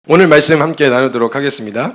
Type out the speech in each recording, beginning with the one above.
오늘 말씀 함께 나누도록 하겠습니다.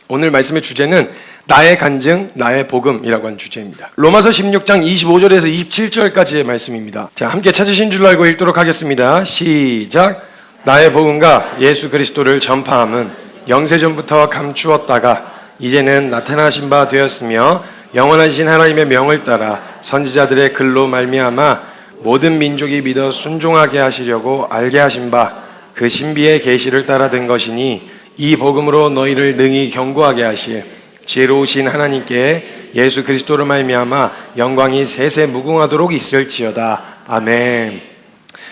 오늘 말씀의 주제는 나의 간증, 나의 복음이라고 하는 주제입니다. 로마서 16장 25절에서 27절까지의 말씀입니다. 자, 함께 찾으신 줄 알고 읽도록 하겠습니다. 시작. 나의 복음과 예수 그리스도를 전파함은 영세전부터 감추었다가 이제는 나타나신 바 되었으며 영원하신 하나님의 명을 따라 선지자들의 글로 말미암아 모든 민족이 믿어 순종하게 하시려고 알게 하신 바 그 신비의 계시를 따라 된 것이니 이 복음으로 너희를 능히 견고하게 하실 지혜로우신 하나님께 예수 그리스도로 말미암아 영광이 세세 무궁하도록 있을지어다. 아멘.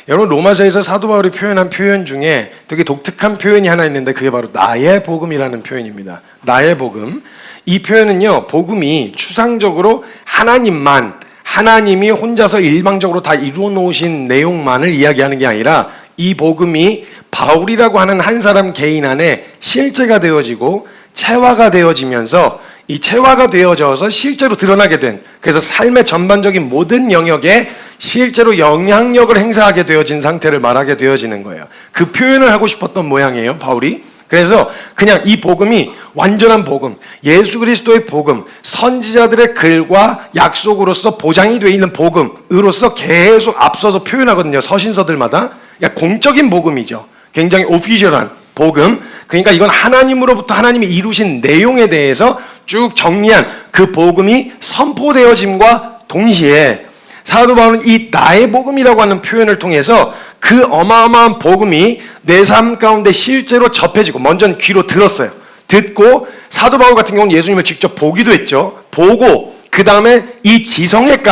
여러분, 로마서에서 사도 바울이 표현한 표현 중에 되게 독특한 표현이 하나 있는데 그게 바로 나의 복음이라는 표현입니다. 나의 복음. 이 표현은요, 복음이 추상적으로 하나님이 혼자서 일방적으로 다 이루어 놓으신 내용만을 이야기하는 게 아니라 이 복음이 바울이라고 하는 한 사람 개인 안에 실제가 되어지고 체화가 되어지면서 이 체화가 되어져서 실제로 드러나게 된, 그래서 삶의 전반적인 모든 영역에 실제로 영향력을 행사하게 되어진 상태를 말하게 되어지는 거예요. 그 표현을 하고 싶었던 모양이에요, 바울이. 그래서 그냥 이 복음이 완전한 복음, 예수 그리스도의 복음, 선지자들의 글과 약속으로서 보장이 되어 있는 복음으로서 계속 앞서서 표현하거든요. 서신서들마다. 그러니까 공적인 복음이죠. 굉장히 오피셜한 복음. 그러니까 이건 하나님으로부터 하나님이 이루신 내용에 대해서 쭉 정리한 그 복음이 선포되어짐과 동시에 사도 바울은 이 나의 복음이라고 하는 표현을 통해서 그 어마어마한 복음이 내 삶 가운데 실제로 접해지고, 먼저는 귀로 들었어요. 듣고 사도 바울 같은 경우는 예수님을 직접 보기도 했죠. 보고 그 다음에 이 지성의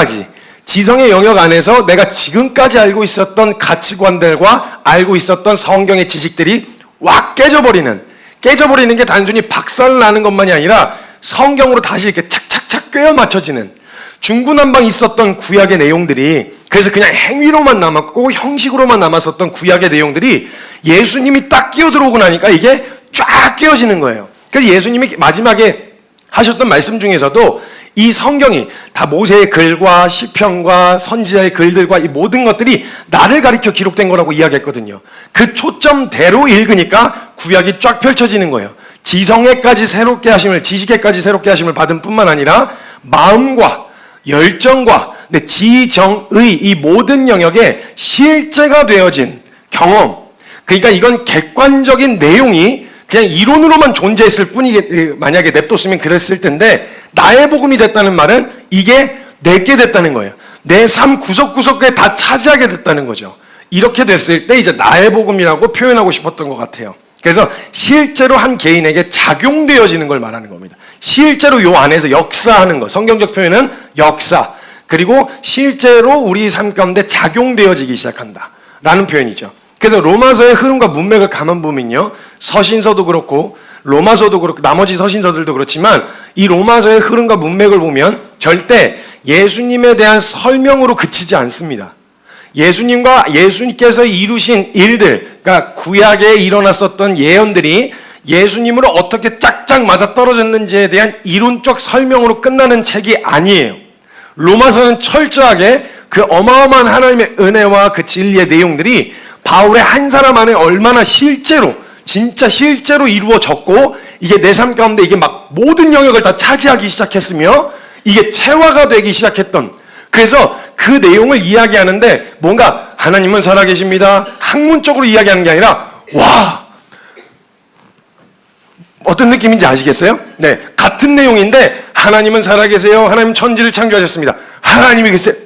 영역 안에서 내가 지금까지 알고 있었던 가치관들과 알고 있었던 성경의 지식들이 왁 깨져버리는 게 단순히 박살나는 것만이 아니라 성경으로 다시 이렇게 착착착 꿰어 맞춰지는, 중구난방 있었던 구약의 내용들이, 그래서 그냥 행위로만 남았고 형식으로만 남았었던 구약의 내용들이 예수님이 딱 끼어 들어오고 나니까 이게 쫙 끼어지는 거예요. 그래서 예수님이 마지막에 하셨던 말씀 중에서도 이 성경이 다 모세의 글과 시편과 선지자의 글들과 이 모든 것들이 나를 가리켜 기록된 거라고 이야기했거든요. 그 초점대로 읽으니까 구약이 쫙 펼쳐지는 거예요. 지성에까지 새롭게 하심을, 지식에까지 새롭게 하심을 받은 뿐만 아니라 마음과 열정과 지정의 이 모든 영역에 실제가 되어진 경험. 그러니까 이건 객관적인 내용이 그냥 이론으로만 존재했을 뿐이게, 만약에 냅뒀으면 그랬을 텐데, 나의 복음이 됐다는 말은 이게 내게 됐다는 거예요. 내 삶 구석구석에 다 차지하게 됐다는 거죠. 이렇게 됐을 때 이제 나의 복음이라고 표현하고 싶었던 것 같아요. 그래서 실제로 한 개인에게 작용되어지는 걸 말하는 겁니다. 실제로 요 안에서 역사하는 거, 성경적 표현은 역사, 그리고 실제로 우리 삶 가운데 작용되어지기 시작한다 라는 표현이죠. 그래서 로마서의 흐름과 문맥을 가만 보면요, 서신서도 그렇고 로마서도 그렇고 나머지 서신서들도 그렇지만 이 로마서의 흐름과 문맥을 보면 절대 예수님에 대한 설명으로 그치지 않습니다. 예수님과 예수님께서 이루신 일들, 그러니까 구약에 일어났었던 예언들이 예수님으로 어떻게 짝짝 맞아 떨어졌는지에 대한 이론적 설명으로 끝나는 책이 아니에요. 로마서는 철저하게 그 어마어마한 하나님의 은혜와 그 진리의 내용들이 바울의 한 사람 안에 얼마나 진짜 실제로 이루어졌고, 이게 내 삶 가운데 이게 막 모든 영역을 다 차지하기 시작했으며 이게 체화가 되기 시작했던, 그래서 그 내용을 이야기하는데 뭔가 하나님은 살아계십니다 학문적으로 이야기하는 게 아니라, 와, 어떤 느낌인지 아시겠어요? 네, 같은 내용인데 하나님은 살아계세요, 하나님 천지를 창조하셨습니다, 하나님이 글쎄,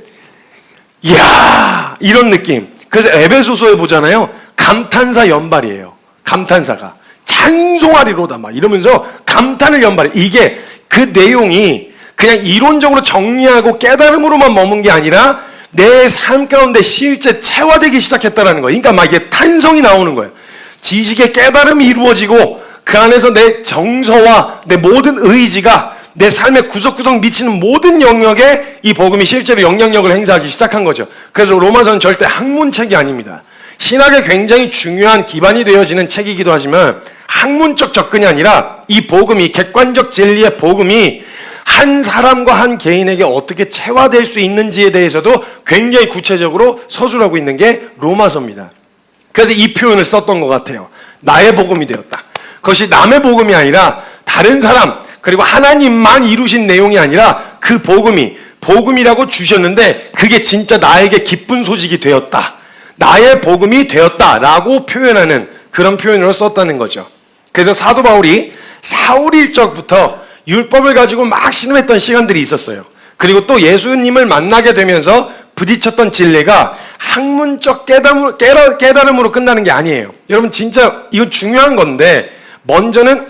이야, 이런 느낌. 그래서 에베소서에 보잖아요, 감탄사 연발이에요. 감탄사가 찬송하리로다 막 이러면서 감탄을 연발해. 이게 그 내용이 그냥 이론적으로 정리하고 깨달음으로만 머문 게 아니라 내 삶 가운데 실제 체화되기 시작했다라는 거예요. 그러니까 막 이게 탄성이 나오는 거예요. 지식의 깨달음이 이루어지고 그 안에서 내 정서와 내 모든 의지가 내 삶의 구석구석 미치는 모든 영역에 이 복음이 실제로 영향력을 행사하기 시작한 거죠. 그래서 로마서는 절대 학문책이 아닙니다. 신학에 굉장히 중요한 기반이 되어지는 책이기도 하지만 학문적 접근이 아니라 이 복음이, 객관적 진리의 복음이 한 사람과 한 개인에게 어떻게 체화될 수 있는지에 대해서도 굉장히 구체적으로 서술하고 있는 게 로마서입니다. 그래서 이 표현을 썼던 것 같아요. 나의 복음이 되었다. 그것이 남의 복음이 아니라 다른 사람 그리고 하나님만 이루신 내용이 아니라 그 복음이라고 주셨는데 그게 진짜 나에게 기쁜 소식이 되었다. 나의 복음이 되었다라고 표현하는 그런 표현으로 썼다는 거죠. 그래서 사도 바울이 사울 일적부터 율법을 가지고 막 신음했던 시간들이 있었어요. 그리고 또 예수님을 만나게 되면서 부딪혔던 진리가 학문적 깨달음으로 끝나는 게 아니에요. 여러분 진짜 이거 중요한 건데 먼저는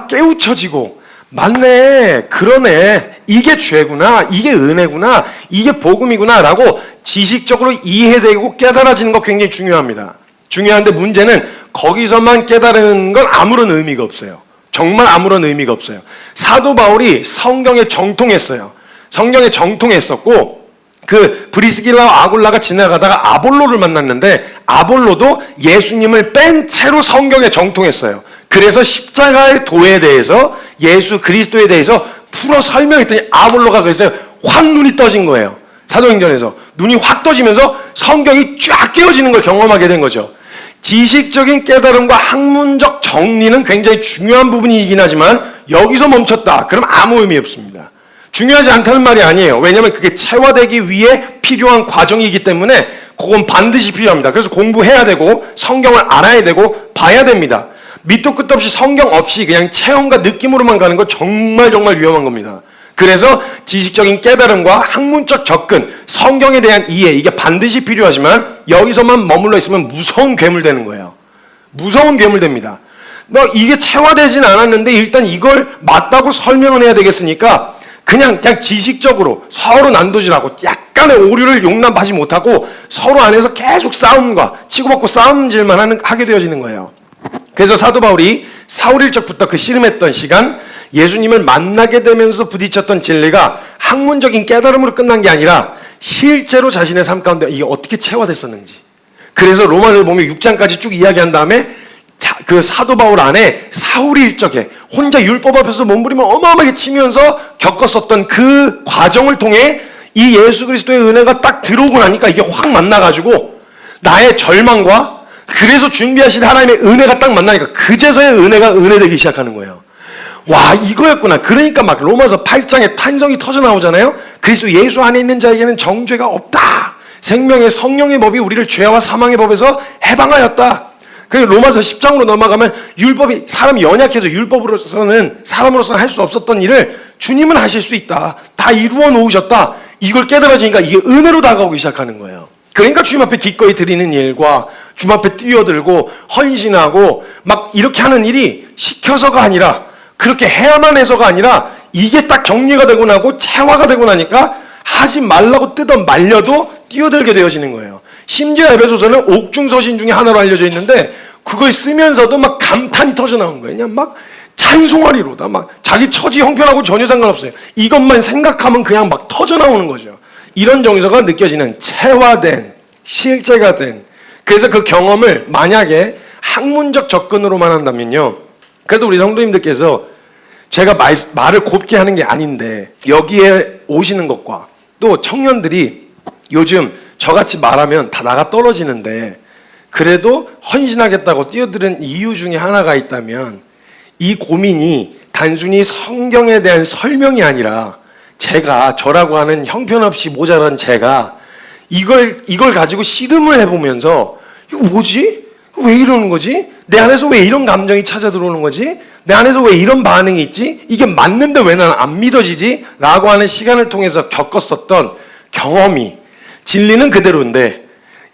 깨우쳐지고 맞네, 그러네, 이게 죄구나, 이게 은혜구나, 이게 복음이구나 라고 지식적으로 이해되고 깨달아지는 거 굉장히 중요합니다. 중요한데 문제는 거기서만 깨달은 건 아무런 의미가 없어요. 정말 아무런 의미가 없어요. 사도 바울이 성경에 정통했어요. 성경에 정통했었고 그 브리스길라와 아굴라가 지나가다가 아볼로를 만났는데 아볼로도 예수님을 뺀 채로 성경에 정통했어요. 그래서 십자가의 도에 대해서 예수 그리스도에 대해서 풀어 설명했더니 아볼로가 그래서 확 눈이 떠진 거예요. 사도행전에서 눈이 확 떠지면서 성경이 쫙 깨어지는 걸 경험하게 된 거죠. 지식적인 깨달음과 학문적 정리는 굉장히 중요한 부분이긴 하지만 여기서 멈췄다. 그럼 아무 의미 없습니다. 중요하지 않다는 말이 아니에요. 왜냐하면 그게 체화되기 위해 필요한 과정이기 때문에 그건 반드시 필요합니다. 그래서 공부해야 되고 성경을 알아야 되고 봐야 됩니다. 밑도 끝도 없이 성경 없이 그냥 체험과 느낌으로만 가는 거 정말 위험한 겁니다. 그래서 지식적인 깨달음과 학문적 접근, 성경에 대한 이해 이게 반드시 필요하지만 여기서만 머물러 있으면 무서운 괴물 되는 거예요. 무서운 괴물 됩니다. 이게 체화되진 않았는데 일단 이걸 맞다고 설명을 해야 되겠으니까 그냥 지식적으로 서로 난도질하고 약간의 오류를 용납하지 못하고 서로 안에서 계속 싸움과 치고받고 싸움질만 하게 되어지는 거예요. 그래서 사도 바울이 사울 일적부터 그 씨름했던 시간 예수님을 만나게 되면서 부딪혔던 진리가 학문적인 깨달음으로 끝난 게 아니라 실제로 자신의 삶 가운데 이게 어떻게 체화됐었는지. 그래서 로마를 보면 6장까지 쭉 이야기한 다음에 그 사도 바울 안에 사울 일적에 혼자 율법 앞에서 몸부림을 어마어마하게 치면서 겪었었던 그 과정을 통해 이 예수 그리스도의 은혜가 딱 들어오고 나니까 이게 확 만나가지고 나의 절망과 그래서 준비하신 하나님의 은혜가 딱 만나니까 그제서야 은혜가 은혜되기 시작하는 거예요. 와, 이거였구나. 그러니까 막 로마서 8장에 탄성이 터져 나오잖아요. 그리스도 예수 안에 있는 자에게는 정죄가 없다. 생명의 성령의 법이 우리를 죄와 사망의 법에서 해방하였다. 그리고 로마서 10장으로 넘어가면 율법이 사람이 연약해서 율법으로서는 사람으로서는 할 수 없었던 일을 주님은 하실 수 있다. 다 이루어 놓으셨다. 이걸 깨달아지니까 이게 은혜로 다가오기 시작하는 거예요. 그러니까 주님 앞에 기꺼이 드리는 일과 주님 앞에 뛰어들고 헌신하고 막 이렇게 하는 일이 시켜서가 아니라 그렇게 해야만 해서가 아니라 이게 딱 정리가 되고 나고 체화가 되고 나니까 하지 말라고 뜯어 말려도 뛰어들게 되어지는 거예요. 심지어 에베소서는 옥중서신 중에 하나로 알려져 있는데 그걸 쓰면서도 막 감탄이 터져 나오는 거예요. 그냥 막 찬송하리로다. 막 자기 처지 형편하고 전혀 상관없어요. 이것만 생각하면 그냥 막 터져 나오는 거죠. 이런 정서가 느껴지는 체화된 실제가 된 그래서 그 경험을 만약에 학문적 접근으로만 한다면요. 그래도 우리 성도님들께서 제가 말을 곱게 하는 게 아닌데 여기에 오시는 것과 또 청년들이 요즘 저같이 말하면 다 나가 떨어지는데 그래도 헌신하겠다고 뛰어드는 이유 중에 하나가 있다면 이 고민이 단순히 성경에 대한 설명이 아니라 저라고 하는 형편없이 모자란 제가 이걸 가지고 씨름을 해보면서 이거 뭐지? 왜 이러는 거지? 내 안에서 왜 이런 감정이 찾아 들어오는 거지? 내 안에서 왜 이런 반응이 있지? 이게 맞는데 왜 나는 안 믿어지지? 라고 하는 시간을 통해서 겪었었던 경험이 진리는 그대로인데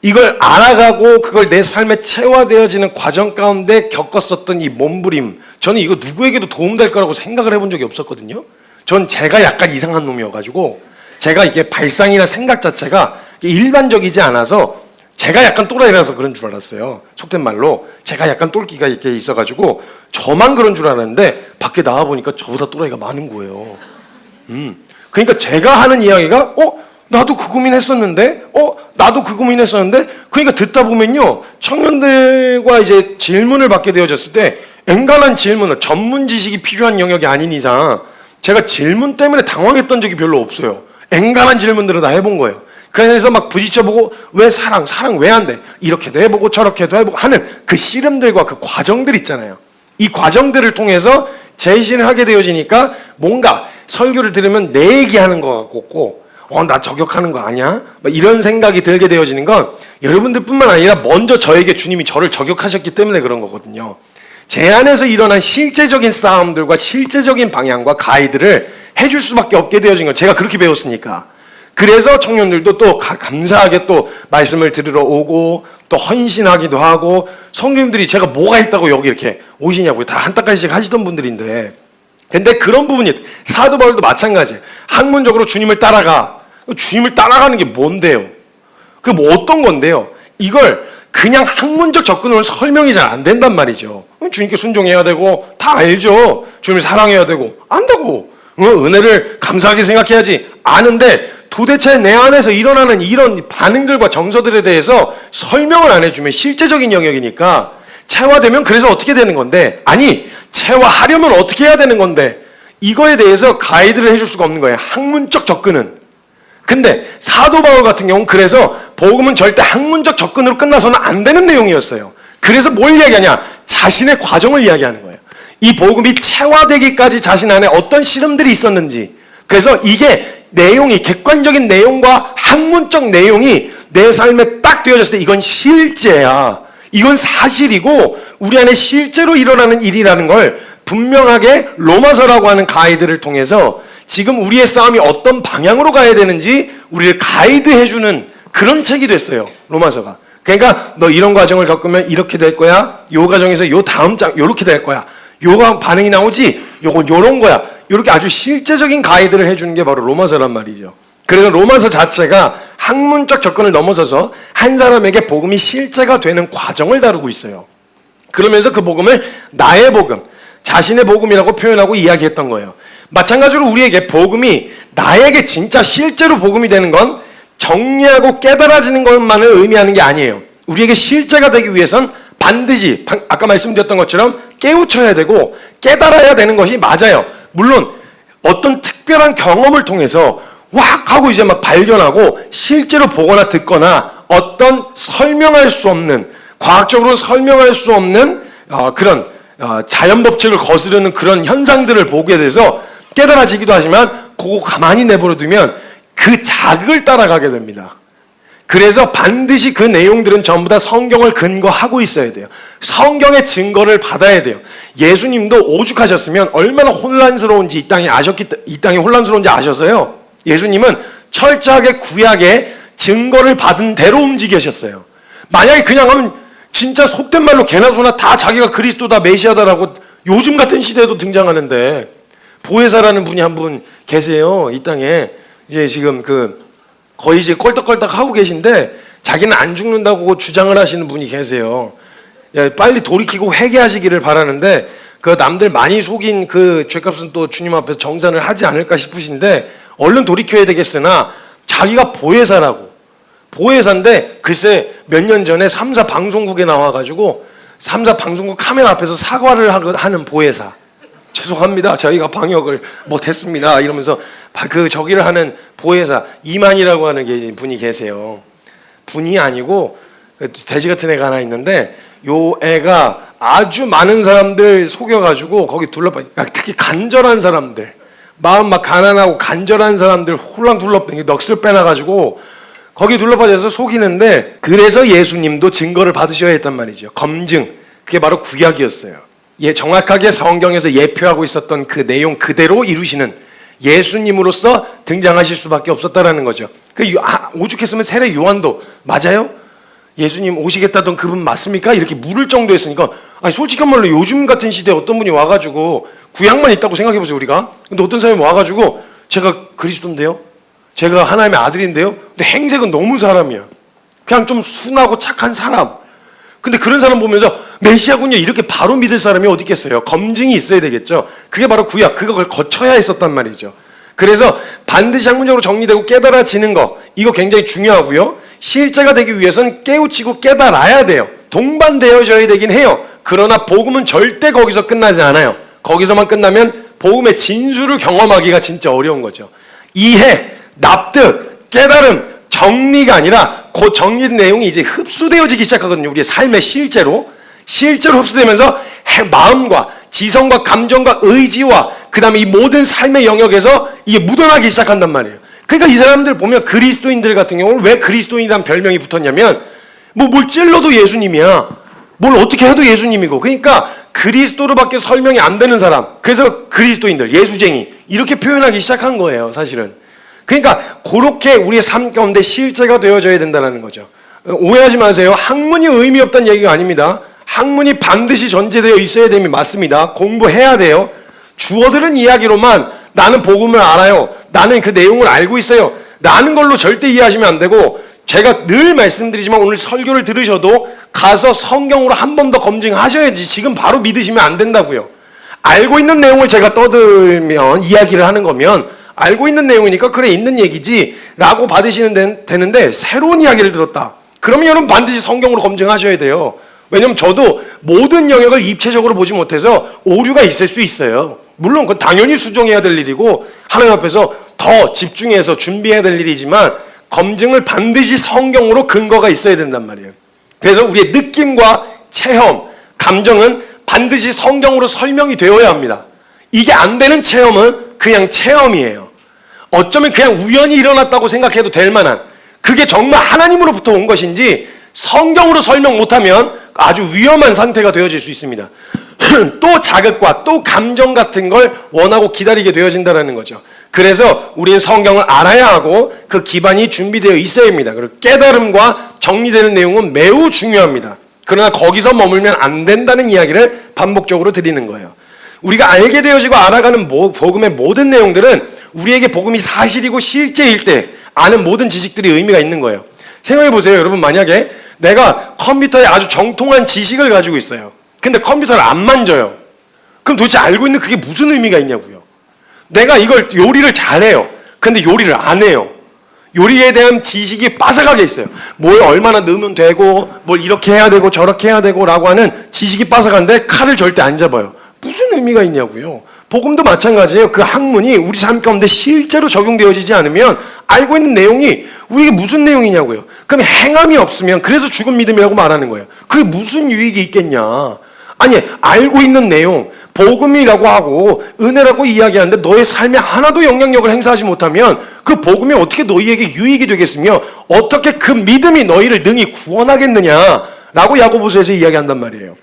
이걸 알아가고 그걸 내 삶에 체화되어지는 과정 가운데 겪었었던 이 몸부림 저는 이거 누구에게도 도움될 거라고 생각을 해본 적이 없었거든요. 전 제가 약간 이상한 놈이어가지고 제가 이게 발상이나 생각 자체가 일반적이지 않아서 제가 약간 또라이라서 그런 줄 알았어요. 속된 말로 제가 약간 똘끼가 이렇게 있어가지고 저만 그런 줄 알았는데 밖에 나와보니까 저보다 또라이가 많은 거예요. 그러니까 제가 하는 이야기가 나도 그 고민했었는데 나도 그 고민했었는데 그러니까 듣다 보면요 청년들과 이제 질문을 받게 되어졌을 때 엔간한 질문을 전문 지식이 필요한 영역이 아닌 이상 제가 질문 때문에 당황했던 적이 별로 없어요. 엔간한 질문들을 다 해본 거예요. 그래서 막 부딪혀보고 왜 사랑 왜 안 돼? 이렇게도 해보고 저렇게도 해보고 하는 그 씨름들과 그 과정들 있잖아요. 이 과정들을 통해서 제시를 하게 되어지니까 뭔가 설교를 들으면 내 얘기하는 것 같고 나 저격하는 거 아니야? 이런 생각이 들게 되어지는 건 여러분들뿐만 아니라 먼저 저에게 주님이 저를 저격하셨기 때문에 그런 거거든요. 제 안에서 일어난 실제적인 싸움들과 실제적인 방향과 가이드를 해줄 수밖에 없게 되어진 건 제가 그렇게 배웠으니까. 그래서 청년들도 또 감사하게 또 말씀을 들으러 오고 또 헌신하기도 하고 성도님들이 제가 뭐가 있다고 여기 이렇게 오시냐고요. 다 한 달까지씩 하시던 분들인데 근데 그런 부분이 사도 바울도 마찬가지예요. 학문적으로 주님을 따라가. 주님을 따라가는 게 뭔데요? 그게 뭐 어떤 건데요? 이걸 그냥 학문적 접근으로 설명이 잘 안 된단 말이죠. 주님께 순종해야 되고 다 알죠. 주님을 사랑해야 되고 안다고. 은혜를 감사하게 생각해야지 아는데 도대체 내 안에서 일어나는 이런 반응들과 정서들에 대해서 설명을 안 해주면 실제적인 영역이니까 체화되면 그래서 어떻게 되는 건데 아니 체화하려면 어떻게 해야 되는 건데 이거에 대해서 가이드를 해줄 수가 없는 거예요. 학문적 접근은. 근데 사도 바울 같은 경우는 그래서 복음은 절대 학문적 접근으로 끝나서는 안 되는 내용이었어요. 그래서 뭘 이야기하냐? 자신의 과정을 이야기하는 거예요. 이 복음이 체화되기까지 자신 안에 어떤 시름들이 있었는지. 그래서 이게 내용이 객관적인 내용과 학문적 내용이 내 삶에 딱 되어졌을 때 이건 실제야. 이건 사실이고 우리 안에 실제로 일어나는 일이라는 걸 분명하게 로마서라고 하는 가이드를 통해서 지금 우리의 싸움이 어떤 방향으로 가야 되는지 우리를 가이드해주는 그런 책이 됐어요. 로마서가. 그러니까 너 이런 과정을 겪으면 이렇게 될 거야. 요 과정에서 요 다음 장 요렇게 될 거야. 요가 반응이 나오지. 요건 요런 거야. 이렇게 아주 실제적인 가이드를 해주는 게 바로 로마서란 말이죠. 그래서 로마서 자체가 학문적 접근을 넘어서서 한 사람에게 복음이 실제가 되는 과정을 다루고 있어요. 그러면서 그 복음을 나의 복음, 자신의 복음이라고 표현하고 이야기했던 거예요. 마찬가지로 우리에게 복음이 나에게 진짜 실제로 복음이 되는 건 정리하고 깨달아지는 것만을 의미하는 게 아니에요. 우리에게 실제가 되기 위해선 반드시 아까 말씀드렸던 것처럼 깨우쳐야 되고 깨달아야 되는 것이 맞아요. 물론 어떤 특별한 경험을 통해서 확 하고 이제 막 발견하고 실제로 보거나 듣거나 어떤 설명할 수 없는 과학적으로 설명할 수 없는 그런 자연 법칙을 거스르는 그런 현상들을 보게 돼서 깨달아지기도 하지만 그거 가만히 내버려두면 그 자극을 따라가게 됩니다. 그래서 반드시 그 내용들은 전부 다 성경을 근거하고 있어야 돼요. 성경의 증거를 받아야 돼요. 예수님도 오죽하셨으면 얼마나 혼란스러운지 이 땅이 혼란스러운지 아셔서요. 예수님은 철저하게 구약의 증거를 받은 대로 움직이셨어요. 만약에 그냥 하면 진짜 속된 말로 개나 소나 다 자기가 그리스도다 메시아다라고 요즘 같은 시대에도 등장하는데 보혜사라는 분이 한 분 계세요. 이 땅에 이제 지금 거의 이제 껄떡껄떡 하고 계신데 자기는 안 죽는다고 주장을 하시는 분이 계세요. 빨리 돌이키고 회개하시기를 바라는데 그 남들 많이 속인 그 죄값은 또 주님 앞에서 정산을 하지 않을까 싶으신데 얼른 돌이켜야 되겠으나 자기가 보혜사인데 글쎄 몇 년 전에 3사 방송국에 나와가지고 3사 방송국 카메라 앞에서 사과를 하는 보혜사. 죄송합니다. 저희가 방역을 못했습니다. 이러면서 저기를 하는 보혜사 이만이라고 하는 분이 계세요. 분이 아니고 돼지 같은 애가 하나 있는데 요 애가 아주 많은 사람들 속여가지고 거기 특히 간절한 사람들 마음 막 가난하고 간절한 사람들 홀랑 넋을 빼놔가지고 거기 둘러빠져서 속이는데 그래서 예수님도 증거를 받으셔야 했단 말이죠. 검증. 그게 바로 구약이었어요. 정확하게 성경에서 예표하고 있었던 그 내용 그대로 이루시는 예수님으로서 등장하실 수밖에 없었다라는 거죠. 오죽했으면 세례 요한도 맞아요? 예수님 오시겠다던 그분 맞습니까? 이렇게 물을 정도였으니까 솔직한 말로 요즘 같은 시대에 어떤 분이 와가지고 구약만 있다고 생각해보세요 우리가. 근데 어떤 사람이 와가지고 제가 그리스도인데요? 제가 하나님의 아들인데요? 근데 행색은 너무 사람이야. 그냥 좀 순하고 착한 사람. 근데 그런 사람 보면서 메시아군요 이렇게 바로 믿을 사람이 어디 있겠어요? 검증이 있어야 되겠죠. 그게 바로 구약. 그걸 거쳐야 했었단 말이죠. 그래서 반드시 학문적으로 정리되고 깨달아지는 거 이거 굉장히 중요하고요. 실제가 되기 위해서는 깨우치고 깨달아야 돼요. 동반되어져야 되긴 해요. 그러나 복음은 절대 거기서 끝나지 않아요. 거기서만 끝나면 복음의 진수를 경험하기가 진짜 어려운 거죠. 이해, 납득, 깨달음 정리가 아니라 그 정리된 내용이 이제 흡수되어지기 시작하거든요. 우리의 삶에 실제로 흡수되면서 마음과 지성과 감정과 의지와 그 다음에 이 모든 삶의 영역에서 이게 묻어나기 시작한단 말이에요. 그러니까 이 사람들 보면 그리스도인들 같은 경우는 왜 그리스도인이라는 별명이 붙었냐면 뭘 찔러도 예수님이야. 뭘 어떻게 해도 예수님이고. 그러니까 그리스도로밖에 설명이 안 되는 사람. 그래서 그리스도인들, 예수쟁이 이렇게 표현하기 시작한 거예요, 사실은. 그러니까 그렇게 우리의 삶 가운데 실제가 되어져야 된다는 거죠. 오해하지 마세요. 학문이 의미 없다는 얘기가 아닙니다. 학문이 반드시 전제되어 있어야 됨이 맞습니다. 공부해야 돼요. 주어들은 이야기로만 나는 복음을 알아요. 나는 그 내용을 알고 있어요. 라는 걸로 절대 이해하시면 안 되고, 제가 늘 말씀드리지만 오늘 설교를 들으셔도 가서 성경으로 한 번 더 검증하셔야지 지금 바로 믿으시면 안 된다고요. 알고 있는 내용을 제가 떠들면 이야기를 하는 거면 알고 있는 내용이니까 그래 있는 얘기지 라고 받으시면 되는데, 새로운 이야기를 들었다. 그러면 여러분 반드시 성경으로 검증하셔야 돼요. 왜냐면 저도 모든 영역을 입체적으로 보지 못해서 오류가 있을 수 있어요. 물론 그건 당연히 수정해야 될 일이고 하나님 앞에서 더 집중해서 준비해야 될 일이지만 검증을 반드시 성경으로 근거가 있어야 된단 말이에요. 그래서 우리의 느낌과 체험, 감정은 반드시 성경으로 설명이 되어야 합니다. 이게 안 되는 체험은 그냥 체험이에요. 어쩌면 그냥 우연히 일어났다고 생각해도 될 만한, 그게 정말 하나님으로부터 온 것인지 성경으로 설명 못하면 아주 위험한 상태가 되어질 수 있습니다. 또 자극과 또 감정 같은 걸 원하고 기다리게 되어진다는 거죠. 그래서 우리는 성경을 알아야 하고 그 기반이 준비되어 있어야 합니다. 그리고 깨달음과 정리되는 내용은 매우 중요합니다. 그러나 거기서 머물면 안 된다는 이야기를 반복적으로 드리는 거예요. 우리가 알게 되어지고 알아가는 복음의 모든 내용들은 우리에게 복음이 사실이고 실제일 때 아는 모든 지식들이 의미가 있는 거예요. 생각해 보세요. 여러분, 만약에 내가 컴퓨터에 아주 정통한 지식을 가지고 있어요. 근데 컴퓨터를 안 만져요. 그럼 도대체 알고 있는 그게 무슨 의미가 있냐고요. 내가 이걸 요리를 잘해요. 근데 요리를 안 해요. 요리에 대한 지식이 빠삭하게 있어요. 뭘 얼마나 넣으면 되고 뭘 이렇게 해야 되고 저렇게 해야 되고 라고 하는 지식이 빠삭한데 칼을 절대 안 잡아요. 무슨 의미가 있냐고요. 복음도 마찬가지예요. 그 학문이 우리 삶 가운데 실제로 적용되어지지 않으면 알고 있는 내용이 우리에게 무슨 내용이냐고요. 그럼 행함이 없으면, 그래서 죽은 믿음이라고 말하는 거예요. 그게 무슨 유익이 있겠냐. 아니, 알고 있는 내용, 복음이라고 하고 은혜라고 이야기하는데 너의 삶에 하나도 영향력을 행사하지 못하면 그 복음이 어떻게 너희에게 유익이 되겠으며 어떻게 그 믿음이 너희를 능히 구원하겠느냐라고 야고보서에서 이야기한단 말이에요.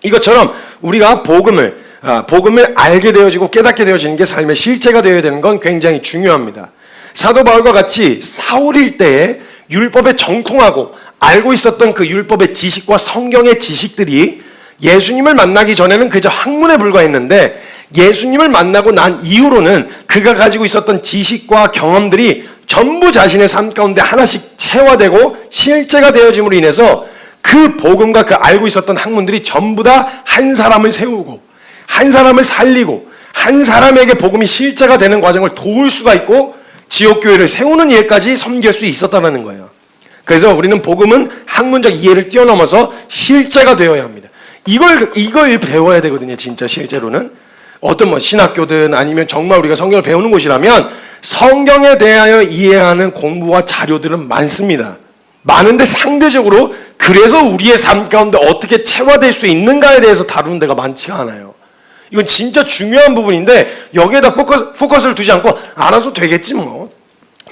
이것처럼 우리가 복음을 알게 되어지고 깨닫게 되어지는 게 삶의 실제가 되어야 되는 건 굉장히 중요합니다. 사도 바울과 같이 사울일 때에 율법에 정통하고 알고 있었던 그 율법의 지식과 성경의 지식들이 예수님을 만나기 전에는 그저 학문에 불과했는데, 예수님을 만나고 난 이후로는 그가 가지고 있었던 지식과 경험들이 전부 자신의 삶 가운데 하나씩 체화되고 실제가 되어짐으로 인해서 그 복음과 그 알고 있었던 학문들이 전부 다 한 사람을 세우고 한 사람을 살리고 한 사람에게 복음이 실제가 되는 과정을 도울 수가 있고 지옥교회를 세우는 일까지 섬길 수 있었다는 거예요. 그래서 우리는 복음은 학문적 이해를 뛰어넘어서 실제가 되어야 합니다. 이걸 배워야 되거든요. 진짜 실제로는 어떤 신학교든 아니면 정말 우리가 성경을 배우는 곳이라면 성경에 대하여 이해하는 공부와 자료들은 많습니다. 많은데 상대적으로 그래서 우리의 삶 가운데 어떻게 체화될 수 있는가에 대해서 다루는 데가 많지가 않아요. 이건 진짜 중요한 부분인데 여기에다 포커스를 두지 않고 알아서 되겠지 뭐.